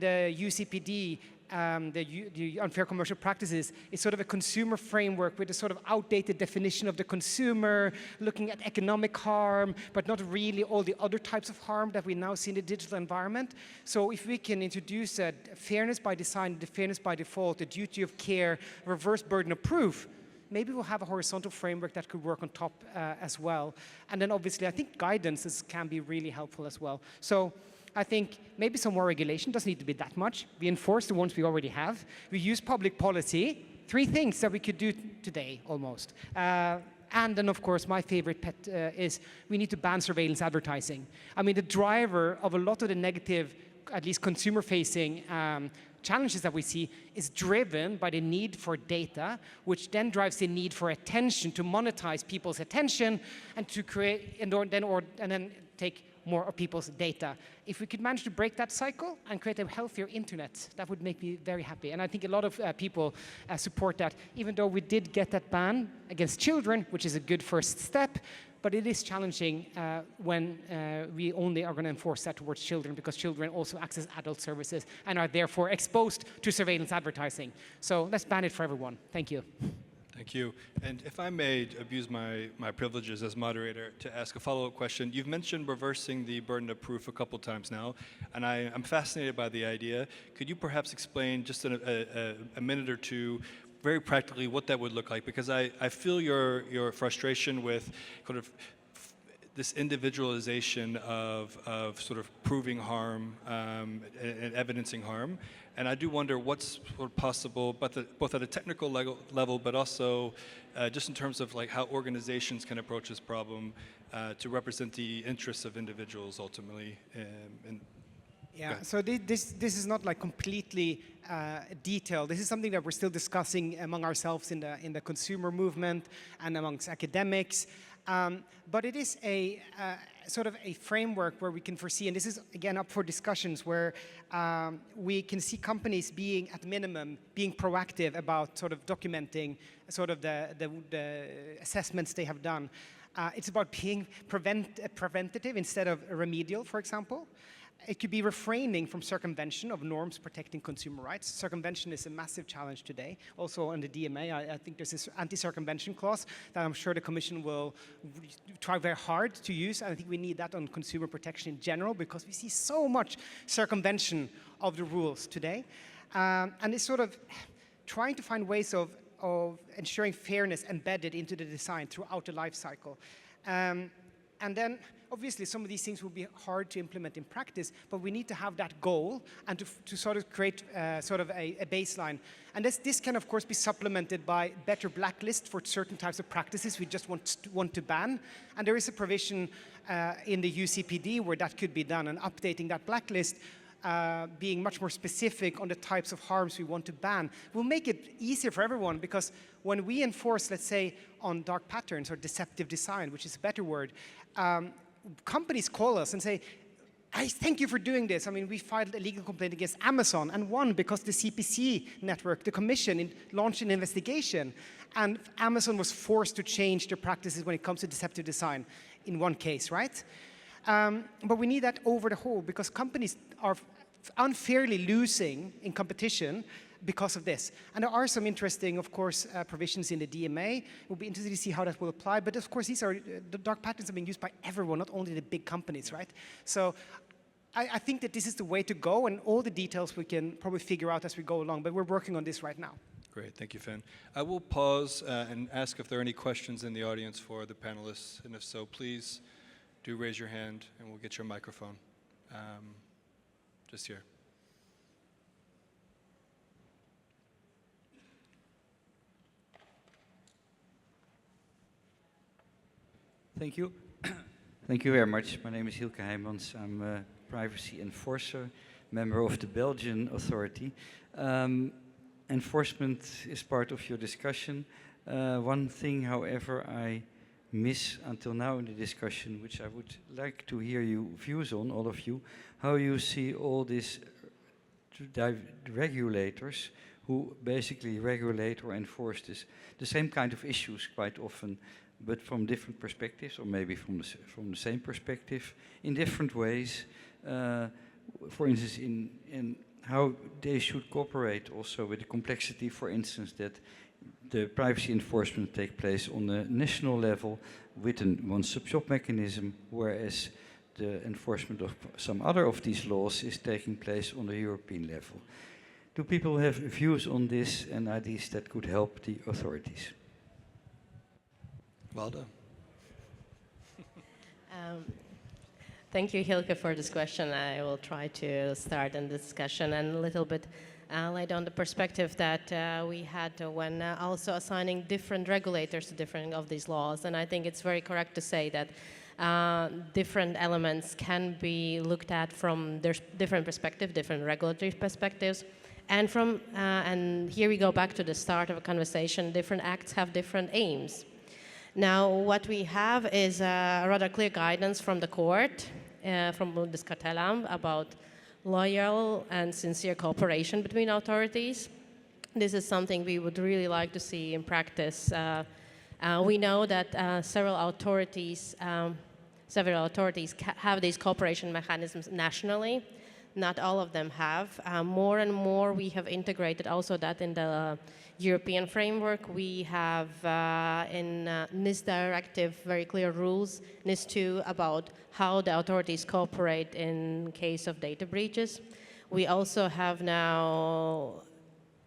UCPD, the unfair commercial practices, is sort of a consumer framework with a sort of outdated definition of the consumer, looking at economic harm, but not really all the other types of harm that we now see in the digital environment. So if we can introduce a fairness by design, the fairness by default, the duty of care, reverse burden of proof, maybe we'll have a horizontal framework that could work on top as well. And then obviously I think guidance can be really helpful as well. So I think maybe some more regulation, doesn't need to be that much. We enforce the ones we already have. We use public policy. 3 things that we could do today, almost. And then, of course, my favorite pet is we need to ban surveillance advertising. I mean, the driver of a lot of the negative, at least consumer-facing challenges that we see is driven by the need for data, which then drives the need for attention, to monetize people's attention, and to create, and then take more of people's data. If we could manage to break that cycle and create a healthier internet, that would make me very happy. And I think a lot of people support that, even though we did get that ban against children, which is a good first step, but it is challenging when we only are going to enforce that towards children, because children also access adult services and are therefore exposed to surveillance advertising. So let's ban it for everyone. Thank you. Thank you. And if I may abuse my privileges as moderator to ask a follow-up question, you've mentioned reversing the burden of proof a couple times now, and I'm fascinated by the idea. Could you perhaps explain just in a minute or two, very practically, what that would look like? Because I feel your frustration with kind of this individualization of sort of proving harm and evidencing harm. And I do wonder what's possible, both at a technical level, but also just in terms of like how organizations can approach this problem to represent the interests of individuals ultimately. Yeah, so this is not like completely detailed. This is something that we're still discussing among ourselves in the consumer movement and amongst academics. But it is a sort of a framework where we can foresee, and this is again up for discussions, where we can see companies being, at minimum, being proactive about sort of documenting sort of the assessments they have done. It's about being preventative instead of remedial, for example. It could be refraining from circumvention of norms protecting consumer rights. Circumvention is a massive challenge today. Also on the DMA, I think there's this anti-circumvention clause that I'm sure the Commission will try very hard to use. And I think we need that on consumer protection in general, because we see so much circumvention of the rules today. And it's sort of trying to find ways of ensuring fairness embedded into the design throughout the life cycle. And then, obviously, some of these things will be hard to implement in practice, but we need to have that goal and to sort of create sort of a baseline. And this can, of course, be supplemented by better blacklists for certain types of practices we just want to ban. And there is a provision in the UCPD where that could be done, and updating that blacklist, being much more specific on the types of harms we want to ban, will make it easier for everyone, because when we enforce, let's say, on dark patterns or deceptive design, which is a better word, companies call us and say, I thank you for doing this. I mean, we filed a legal complaint against Amazon and won because the CPC network, the Commission, launched an investigation. And Amazon was forced to change their practices when it comes to deceptive design in one case, right? But we need that over the whole, because companies are unfairly losing in competition because of this. And there are some interesting, of course, provisions in the DMA. We'll be interested to see how that will apply. But of course, the dark patterns are being used by everyone, not only the big companies, right? So I think that this is the way to go, and all the details we can probably figure out as we go along. But we're working on this right now. Great, thank you, Finn. I will pause and ask if there are any questions in the audience for the panelists. And if so, please do raise your hand and we'll get your microphone. Just here. Thank you. Thank you very much. My name is Hilke Heijmans. I'm a privacy enforcer, member of the Belgian authority. Enforcement is part of your discussion. One thing, however, I miss until now in the discussion, which I would like to hear your views on, all of you, how you see all these regulators who basically regulate or enforce the same kind of issues quite often, but from different perspectives, or maybe from the same perspective, in different ways. For instance, in how they should cooperate also with the complexity, for instance, that the privacy enforcement take place on the national level with a one-stop shop mechanism, whereas the enforcement of some other of these laws is taking place on the European level. Do people have views on this and ideas that could help the authorities? Well done. Thank you, Hilke, for this question. I will try to start in the discussion and a little bit lay down the perspective that we had when also assigning different regulators to different of these laws. And I think it's very correct to say that different elements can be looked at from their different perspectives, different regulatory perspectives. And and here we go back to the start of a conversation. Different acts have different aims. Now, what we have is a rather clear guidance from the court, from Bundeskartellamt, about loyal and sincere cooperation between authorities. This is something we would really like to see in practice. We know that several authorities have these cooperation mechanisms nationally. Not all of them have. More and more we have integrated also that in the European framework. We have in NIS directive very clear rules, NIS 2, about how the authorities cooperate in case of data breaches. We also have now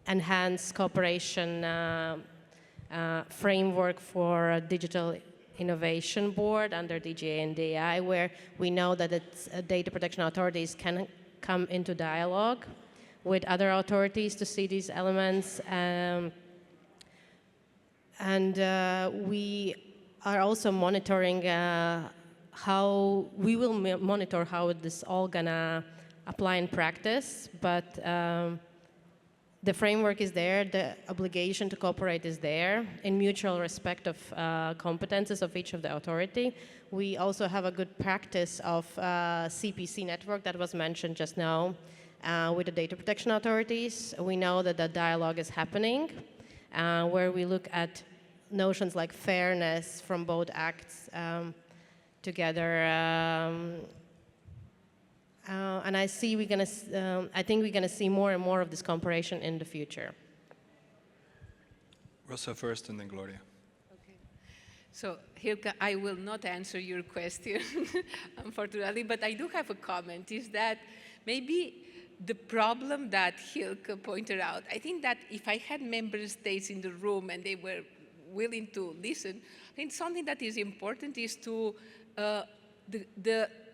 enhanced cooperation framework for a digital innovation board under DGA&DI, where we know that it's data protection authorities can come into dialogue with other authorities to see these elements. We are also monitoring how we will monitor how this all gonna apply in practice, but the framework is there, the obligation to cooperate is there in mutual respect of competences of each of the authority. We also have a good practice of CPC network that was mentioned just now with the data protection authorities. We know that the dialogue is happening where we look at notions like fairness from both acts together. And I think we're gonna see more and more of this cooperation in the future. Rosa first and then Gloria. Okay. So, Hilke, I will not answer your question, unfortunately, but I do have a comment, is that maybe the problem that Hilke pointed out, I think that if I had member states in the room and they were willing to listen, I think something that is important is to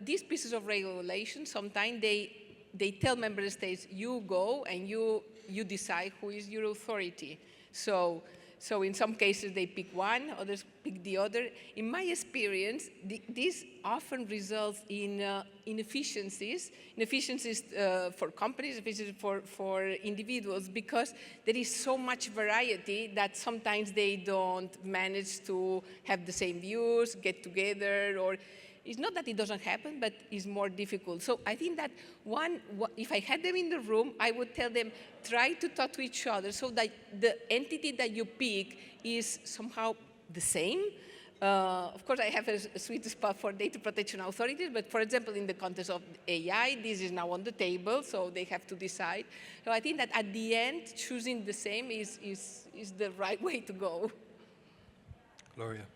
these pieces of regulation, sometimes they tell member states, you go and you decide who is your authority. So in some cases they pick one, others pick the other. In my experience, this often results in inefficiencies for companies, efficiencies for individuals, because there is so much variety that sometimes they don't manage to have the same views, get together, or it's not that it doesn't happen, but it's more difficult. So I think that if I had them in the room, I would tell them, try to talk to each other so that the entity that you pick is somehow the same. Of course, I have a sweet spot for data protection authorities, but for example, in the context of AI, this is now on the table, so they have to decide. So I think that at the end, choosing the same is the right way to go. Gloria.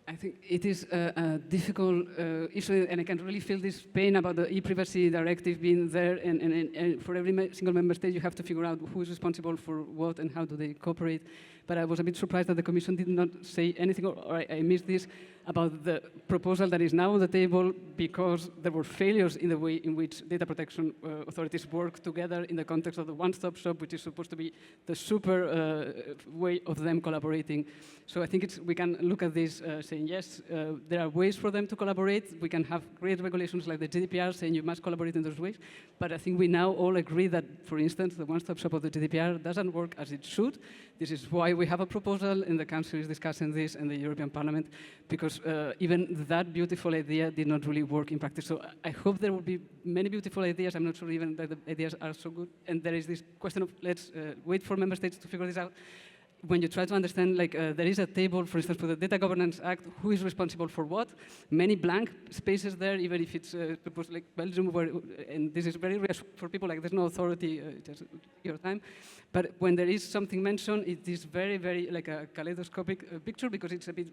I think it is a difficult issue, and I can really feel this pain about the e-privacy directive being there, and for every single member state you have to figure out who is responsible for what and how do they cooperate. But I was a bit surprised that the Commission did not say anything, or I missed this, about the proposal that is now on the table, because there were failures in the way in which data protection authorities work together in the context of the one-stop shop, which is supposed to be the super way of them collaborating. So I think we can look at this saying, And yes, there are ways for them to collaborate. We can have great regulations like the GDPR saying you must collaborate in those ways. But I think we now all agree that, for instance, the one-stop shop of the GDPR doesn't work as it should. This is why we have a proposal, and the Council is discussing this, and the European Parliament, because even that beautiful idea did not really work in practice. So I hope there will be many beautiful ideas. I'm not sure even that the ideas are so good. And there is this question of let's wait for member states to figure this out. When you try to understand, like, there is a table, for instance, for the Data Governance Act, who is responsible for what? Many blank spaces there, even if it's proposed like Belgium, where, and this is very reassuring for people, like there's no authority, just your time. But when there is something mentioned, it is very, very like a kaleidoscopic picture, because it's a bit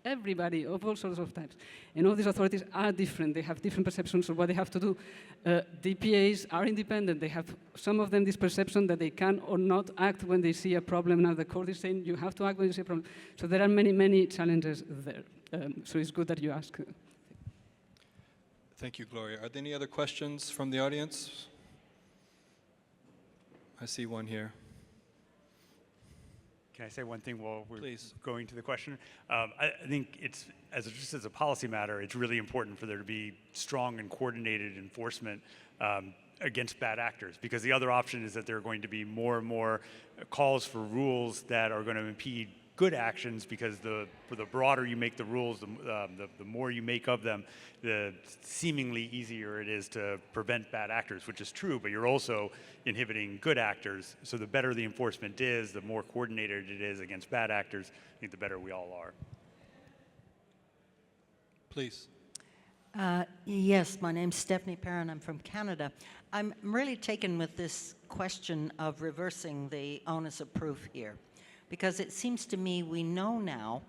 everybody of all sorts of types. And all these authorities are different. They have different perceptions of what they have to do. DPAs are independent. They have, some of them, this perception that they can or not act when they see a problem. Now the court is saying you have to act when you see a problem. So there are many, many challenges there. So it's good that you ask. Thank you, Gloria. Are there any other questions from the audience? I see one here. Can I say one thing while we're Please. going to the question? I think it's, just as a policy matter, it's really important for there to be strong and coordinated enforcement against bad actors, because the other option is that there are going to be more and more calls for rules that are going to impede good actions, because the broader you make the rules, the more you make of them, the seemingly easier it is to prevent bad actors, which is true, but you're also inhibiting good actors. So the better the enforcement is, the more coordinated it is against bad actors, I think the better we all are. Please. Yes, my name's Stephanie Perrin. I'm from Canada. I'm really taken with this question of reversing the onus of proof here, because it seems to me we know now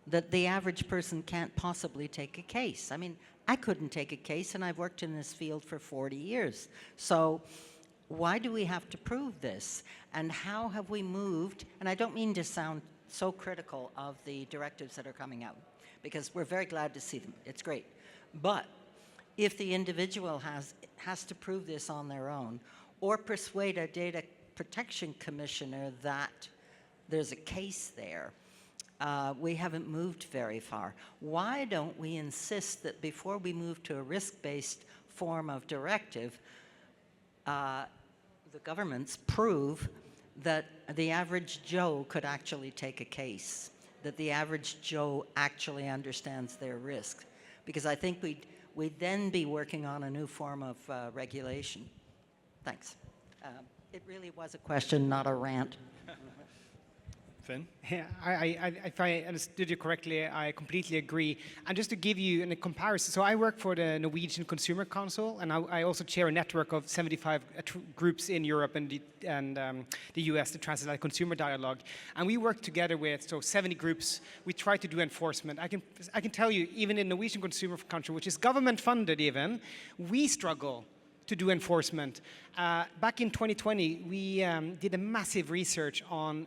that the average person can't possibly take a case. I mean, I couldn't take a case, and I've worked in this field for 40 years. So why do we have to prove this? And how have we moved? And I don't mean to sound so critical of the directives that are coming out, because we're very glad to see them. It's great. But if the individual has to prove this on their own, or persuade a data protection commissioner that there's a case there, we haven't moved very far. Why don't we insist that before we move to a risk-based form of directive, the governments prove that the average Joe could actually take a case, that the average Joe actually understands their risk? Because I think we'd then be working on a new form of regulation. Thanks. It really was a question, not a rant. Finn? Yeah, if I understood you correctly, I completely agree. And just to give you a comparison, so I work for the Norwegian Consumer Council, and I also chair a network of 75 groups in Europe and the US, the Transatlantic Consumer Dialogue. And we work together with 70 groups. We try to do enforcement. I can tell you, even in Norwegian Consumer Council, which is government funded even, we struggle to do enforcement. Back in 2020, we did a massive research on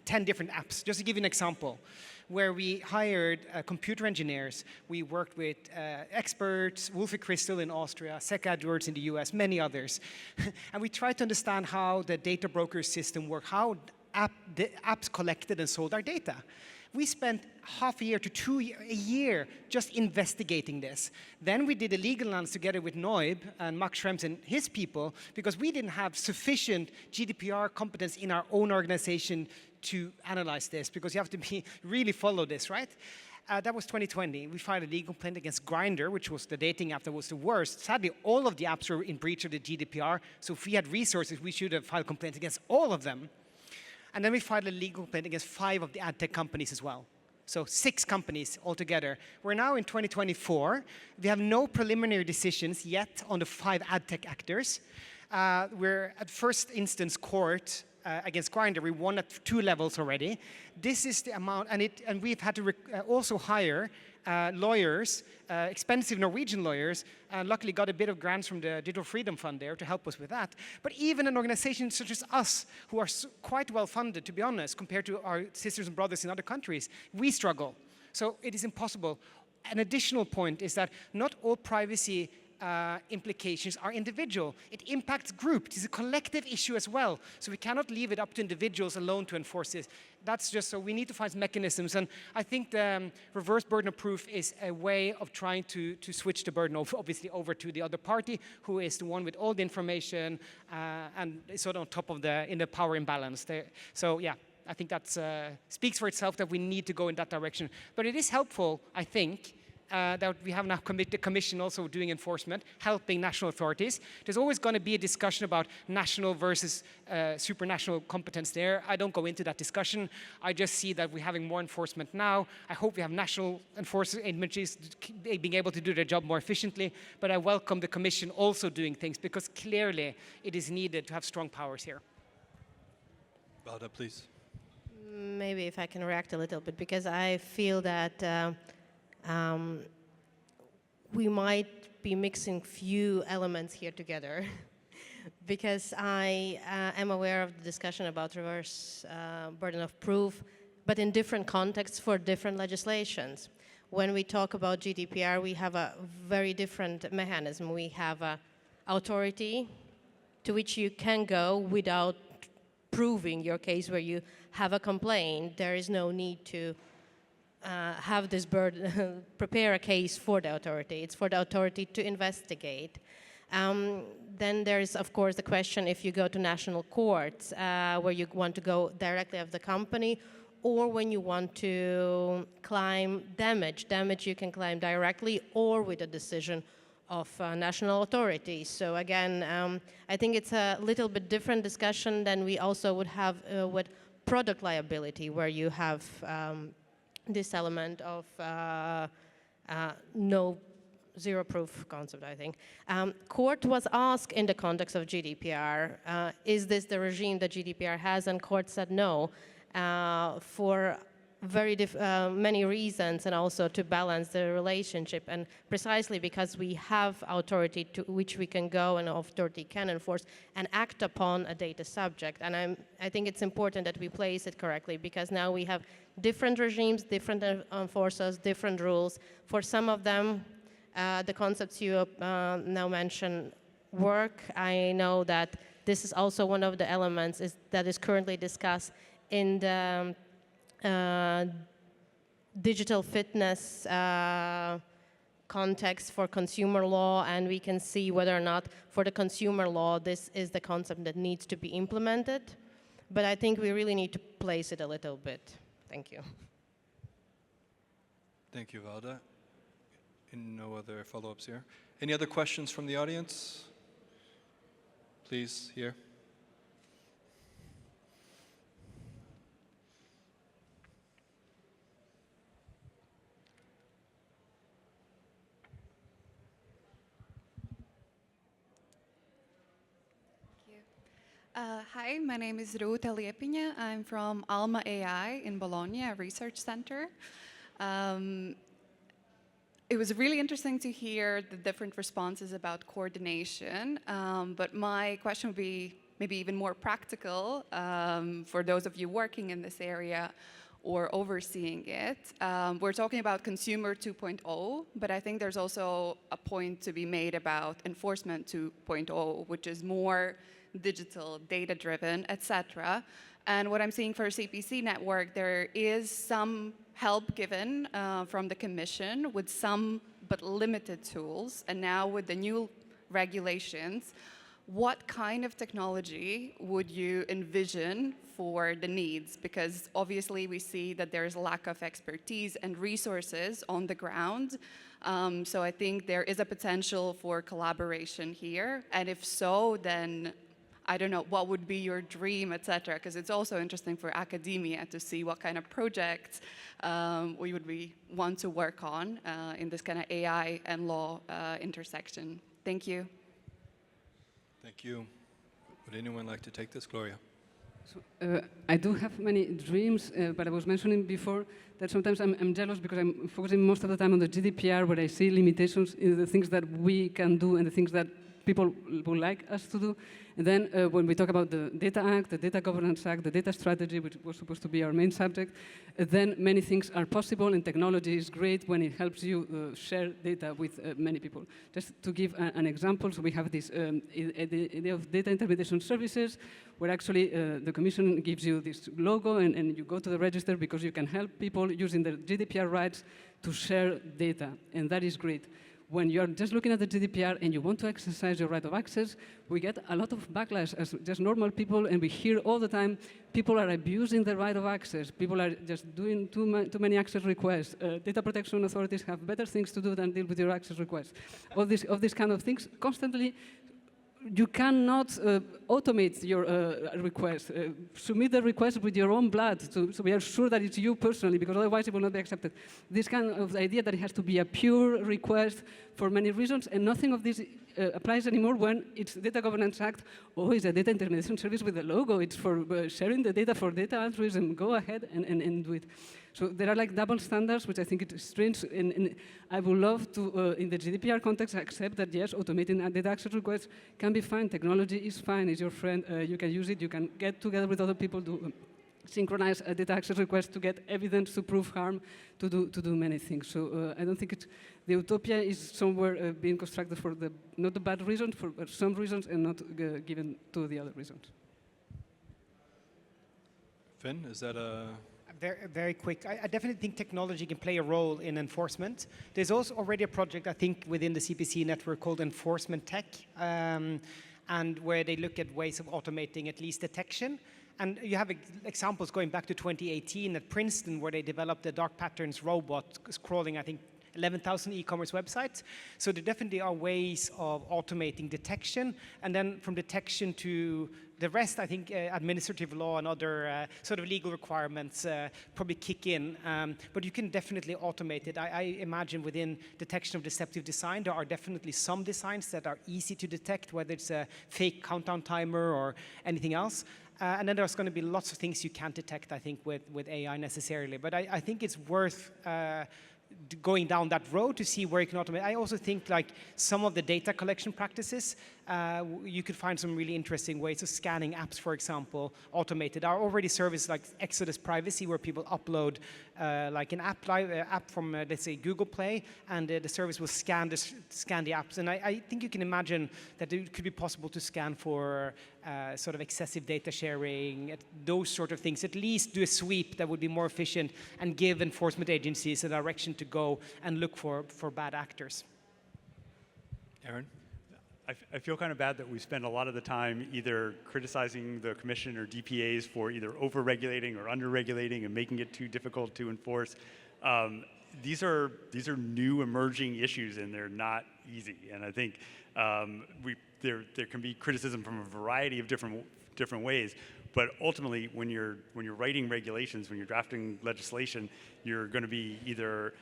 10 different apps. Just to give you an example, where we hired computer engineers. We worked with experts, Wolfe Crystal in Austria, SEC AdWords in the US, many others. And we tried to understand how the data broker system worked, how the apps collected and sold our data. We spent half a year to a year just investigating this. Then we did a legal analysis together with Noib and Max Schrems and his people, because we didn't have sufficient GDPR competence in our own organization to analyze this, because you have to really follow this, right? That was 2020. We filed a legal complaint against Grindr, which was the dating app that was the worst. Sadly, all of the apps were in breach of the GDPR, so if we had resources, we should have filed complaints against all of them. And then we filed a legal complaint against 5 of the ad tech companies as well. So 6 companies altogether. We're now in 2024. We have no preliminary decisions yet on the 5 ad tech actors. We're at first instance court against Grindr. We won at 2 levels already. This is the amount, and we've had to also hire lawyers, expensive Norwegian lawyers, and luckily got a bit of grants from the Digital Freedom Fund there to help us with that. But even an organization such as us, who are quite well funded, to be honest, compared to our sisters and brothers in other countries, we struggle. So it is impossible. An additional point is that not all privacy implications are individual. It impacts groups. It's a collective issue as well. So we cannot leave it up to individuals alone to enforce this. That's just so we need to find mechanisms. And I think the reverse burden of proof is a way of trying to switch the burden obviously over to the other party, who is the one with all the information and is sort of on top of in the power imbalance. So yeah, I think that speaks for itself that we need to go in that direction. But it is helpful, I think, that we have now the Commission also doing enforcement, helping national authorities. There's always going to be a discussion about national versus supranational competence there. I don't go into that discussion. I just see that we're having more enforcement now. I hope we have national enforcement agencies being able to do their job more efficiently. But I welcome the Commission also doing things, because clearly it is needed to have strong powers here. Valda, please. Maybe if I can react a little bit, because I feel that we might be mixing few elements here together. Because I am aware of the discussion about reverse burden of proof, but in different contexts for different legislations. When we talk about GDPR, we have a very different mechanism. We have an authority to which you can go without proving your case where you have a complaint. There is no need to have this burden, prepare a case for the authority. It's for the authority to investigate. Then there's, of course, the question if you go to national courts, where you want to go directly of the company, or when you want to claim damage. Damage you can claim directly or with a decision of national authorities. So again, I think it's a little bit different discussion than we also would have with product liability, where you have this element of zero proof concept, I think. Court was asked in the context of GDPR, is this the regime that GDPR has? And court said no, for very many reasons, and also to balance the relationship, and precisely because we have authority to which we can go, and authority can enforce and act upon a data subject. And I think it's important that we place it correctly, because now we have different regimes, different enforcers, different rules. For some of them, the concepts you now mention work. I know that this is also one of the elements that is currently discussed in the digital fitness context for consumer law, and we can see whether or not for the consumer law this is the concept that needs to be implemented. But I think we really need to place it a little bit. Thank you. Thank you, Valda. And no other follow-ups here. Any other questions from the audience? Please, here. Hi, my name is Ruta Liepinha. I'm from Alma AI in Bologna, a research center. It was really interesting to hear the different responses about coordination, but my question would be maybe even more practical for those of you working in this area or overseeing it. We're talking about Consumer 2.0, but I think there's also a point to be made about Enforcement 2.0, which is more digital, data-driven, etc. And what I'm seeing for CPC network, there is some help given from the Commission with some but limited tools. And now with the new regulations, what kind of technology would you envision for the needs? Because obviously we see that there's a lack of expertise and resources on the ground. So I think there is a potential for collaboration here. And if so, then I don't know, what would be your dream, et cetera? Because it's also interesting for academia to see what kind of projects we would want to work on in this kind of AI and law intersection. Thank you. Thank you. Would anyone like to take this? Gloria. So, I do have many dreams, but I was mentioning before that sometimes I'm jealous because I'm focusing most of the time on the GDPR, where I see limitations in the things that we can do and the things that people would like us to do. And then when we talk about the Data Act, the Data Governance Act, the data strategy, which was supposed to be our main subject, then many things are possible, and technology is great when it helps you share data with many people. Just to give an example, so we have this idea of data intermediation services, where actually the Commission gives you this logo, and you go to the register because you can help people using their GDPR rights to share data, and that is great. When you're just looking at the GDPR and you want to exercise your right of access, we get a lot of backlash as just normal people, and we hear all the time people are abusing the right of access. People are just doing too many access requests. Data protection authorities have better things to do than deal with your access requests. All these kind of things constantly. You cannot automate your request. Submit the request with your own blood, so we are sure that it's you personally, because otherwise it will not be accepted. This kind of idea that it has to be a pure request for many reasons, and nothing of this applies anymore when it's Data Governance Act. Oh, it's a data intermediation service with a logo. It's for sharing the data for data altruism. Go ahead and do it. So there are like double standards, which I think it's strange. And I would love to, in the GDPR context, accept that yes, automating data access requests can be fine. Technology is fine. It's your friend. You can use it. You can get together with other people to synchronize a data access request to get evidence to prove harm, to do many things. So I don't think the utopia is somewhere being constructed for not the bad reasons, for some reasons, and not given to the other reasons. Finn, is that a... Very quick. I definitely think technology can play a role in enforcement. There's also already a project, I think, within the CPC network called Enforcement Tech, and where they look at ways of automating at least detection. And you have examples going back to 2018 at Princeton, where they developed a dark patterns robot crawling, I think, 11,000 e-commerce websites. So there definitely are ways of automating detection, and then from detection to the rest, I think administrative law and other sort of legal requirements probably kick in. But you can definitely automate it. I imagine within detection of deceptive design, there are definitely some designs that are easy to detect, whether it's a fake countdown timer or anything else. And then there's going to be lots of things you can't detect, I think, with AI necessarily. But I think it's worth going down that road to see where you can automate. I also think like some of the data collection practices, you could find some really interesting ways of scanning apps, for example, automated. There are already services like Exodus Privacy where people upload like an app from, let's say, Google Play, and the service will scan the apps. And I think you can imagine that it could be possible to scan for sort of excessive data sharing, those sort of things. At least do a sweep that would be more efficient and give enforcement agencies a direction to go and look for bad actors. Aaron? I feel kind of bad that we spend a lot of the time either criticizing the Commission or DPAs for either over-regulating or under-regulating and making it too difficult to enforce. These are new emerging issues, and they're not easy. And I think there can be criticism from a variety of different ways. But ultimately, when you're writing regulations, when you're drafting legislation, you're going to be either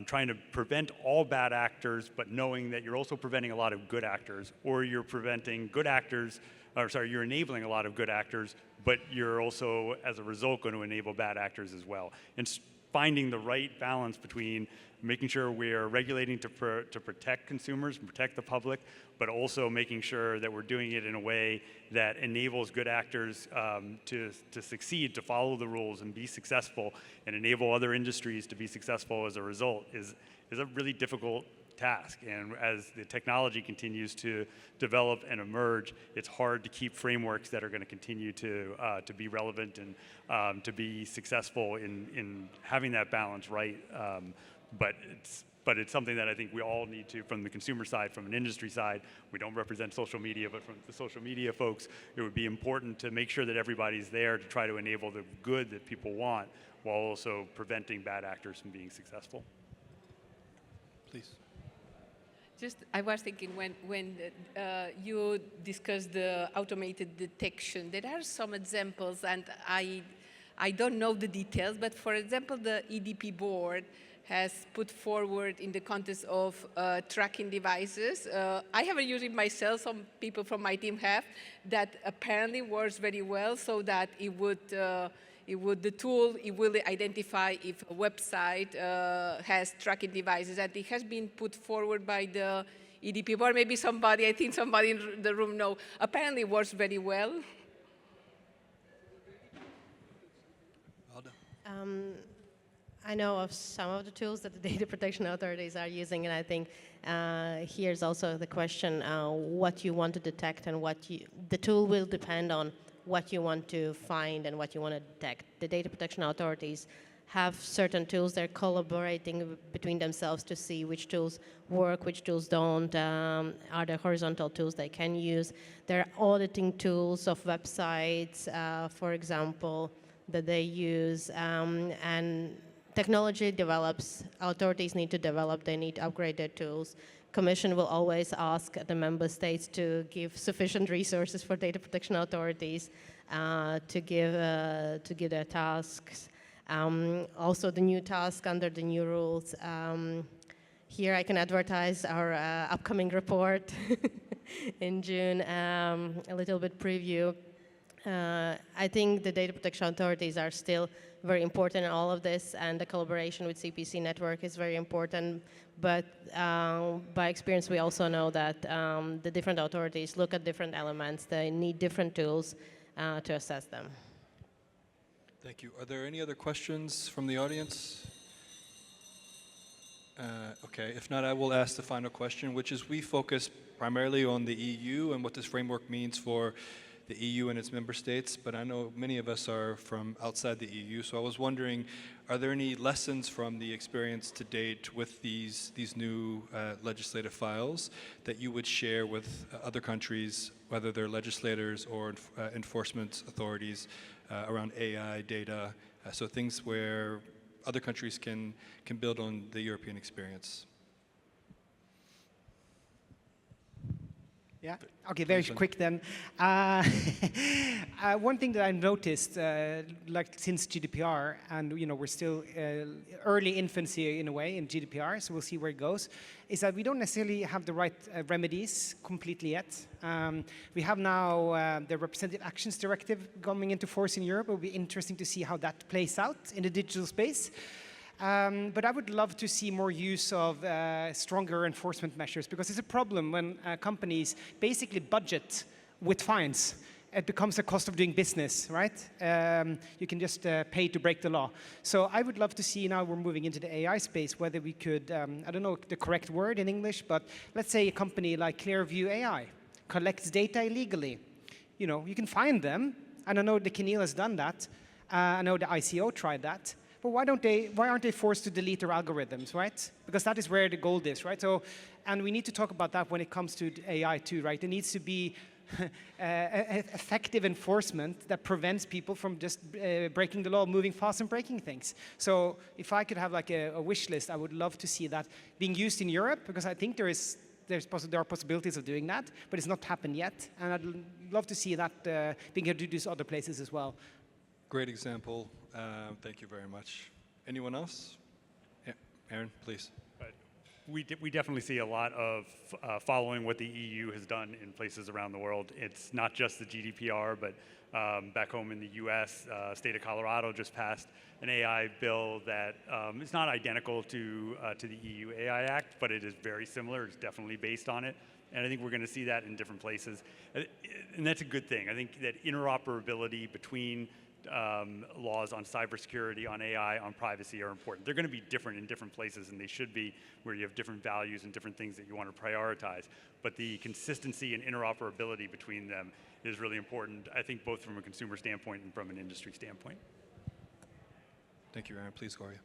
trying to prevent all bad actors, but knowing that you're also preventing a lot of good actors, or you're preventing good actors, or sorry, you're enabling a lot of good actors, but you're also, as a result, going to enable bad actors as well. And finding the right balance between making sure we are regulating to protect consumers and protect the public, but also making sure that we're doing it in a way that enables good actors to succeed, to follow the rules and be successful, and enable other industries to be successful as a result is a really difficult task. And as the technology continues to develop and emerge, it's hard to keep frameworks that are going to continue to be relevant and to be successful in having that balance right. But it's something that I think we all need to, from the consumer side, from an industry side. We don't represent social media, but from the social media folks, it would be important to make sure that everybody's there to try to enable the good that people want, while also preventing bad actors from being successful. Please. I was thinking when you discussed the automated detection, there are some examples, and I don't know the details, but for example, the EDP board has put forward in the context of tracking devices. I haven't used it myself. Some people from my team have. That apparently works very well, so that the tool will identify if a website has tracking devices, and it has been put forward by the EDP, or maybe somebody, I think somebody in the room know, apparently works very well. I know of some of the tools that the data protection authorities are using, and I think here's also the question, what you want to detect and the tool will depend on what you want to find and what you want to detect. The data protection authorities have certain tools. They're collaborating between themselves to see which tools work, which tools don't, are there horizontal tools they can use. There are auditing tools of websites, for example, that they use, and technology develops, authorities need to develop, they need to upgrade their tools. Commission will always ask the member states to give sufficient resources for data protection authorities to give their tasks. Also the new task under the new rules. Here I can advertise our upcoming report in June, a little bit preview. I think the data protection authorities are still very important in all of this, and the collaboration with CPC network is very important. But by experience, we also know that the different authorities look at different elements. They need different tools to assess them. Thank you. Are there any other questions from the audience? Okay, if not, I will ask the final question, which is we focus primarily on the EU and what this framework means for the EU and its member states, but I know many of us are from outside the EU, so I was wondering, are there any lessons from the experience to date with these new legislative files that you would share with other countries, whether they're legislators or enforcement authorities around AI data, so things where other countries can build on the European experience? Yeah. Okay. Very quick then. One thing that I've noticed, like since GDPR, and we're still early infancy in a way in GDPR, so we'll see where it goes, is that we don't necessarily have the right remedies completely yet. We have now the Representative Actions Directive coming into force in Europe. It will be interesting to see how that plays out in the digital space. But I would love to see more use of stronger enforcement measures, because it's a problem when companies basically budget with fines. It becomes a cost of doing business, right? You can just pay to break the law. So I would love to see, now we're moving into the AI space, whether we could, I don't know the correct word in English, but let's say a company like Clearview.ai collects data illegally. You can fine them, and I know the CNIL has done that. I know the ICO tried that. But why aren't they forced to delete their algorithms, right? Because that is where the gold is, right? So, and we need to talk about that when it comes to AI too, right? There needs to be effective enforcement that prevents people from just breaking the law, moving fast and breaking things. So if I could have like a wish list, I would love to see that being used in Europe, because I think there are possibilities of doing that, but it's not happened yet. And I'd love to see that being introduced to other places as well. Great example. Thank you very much. Anyone else? Yeah, Aaron, please. We definitely see a lot of following what the EU has done in places around the world. It's not just the GDPR, but back home in the US, state of Colorado just passed an AI bill that is not identical to the EU AI Act, but it is very similar. It's definitely based on it. And I think we're going to see that in different places. And that's a good thing. I think that interoperability between laws on cybersecurity, on AI, on privacy are important. They're going to be different in different places, and they should be, where you have different values and different things that you want to prioritize. But the consistency and interoperability between them is really important, I think, both from a consumer standpoint and from an industry standpoint. Thank you, Aaron. Please, Gloria.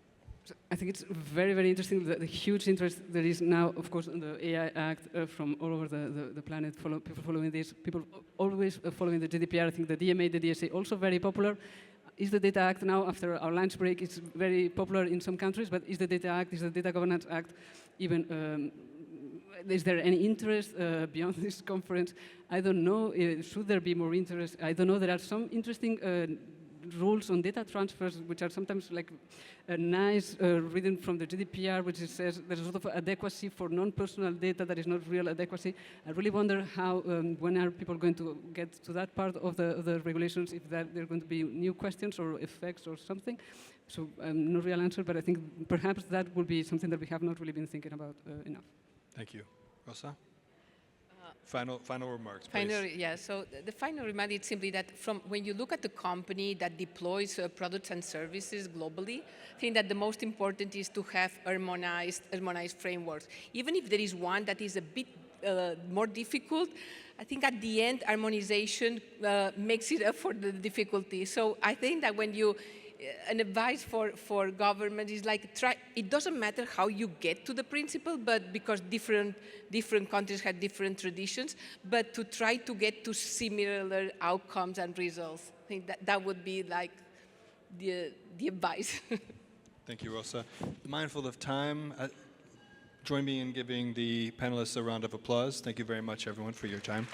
I think it's very, very interesting, the huge interest there is now, of course, in the AI Act from all over the planet, people following this, people always following the GDPR. I think the DMA, the DSA, also very popular. Is the Data Act now, after our lunch break, it's very popular in some countries, but is the Data Act, is the Data Governance Act even, is there any interest beyond this conference? I don't know, should there be more interest? I don't know, there are some interesting rules on data transfers, which are sometimes like a nice reading from the GDPR, which says there's a sort of adequacy for non-personal data that is not real adequacy. I really wonder how, when are people going to get to that part of the regulations, if there are going to be new questions or effects or something. So no real answer, but I think perhaps that will be something that we have not really been thinking about enough. Thank you. Rosa? Final remarks, please. Yeah, so the final remark is simply that from when you look at the company that deploys products and services globally, I think that the most important is to have harmonized frameworks. Even if there is one that is a bit more difficult, I think at the end, harmonization makes it up for the difficulty. So I think that when you an advice for government is like it doesn't matter how you get to the principle, but because different countries have different traditions, but to try to get to similar outcomes and results. I think that would be like the advice. Thank you, Rosa. Mindful of time, join me in giving the panelists a round of applause. Thank you very much, everyone, for your time.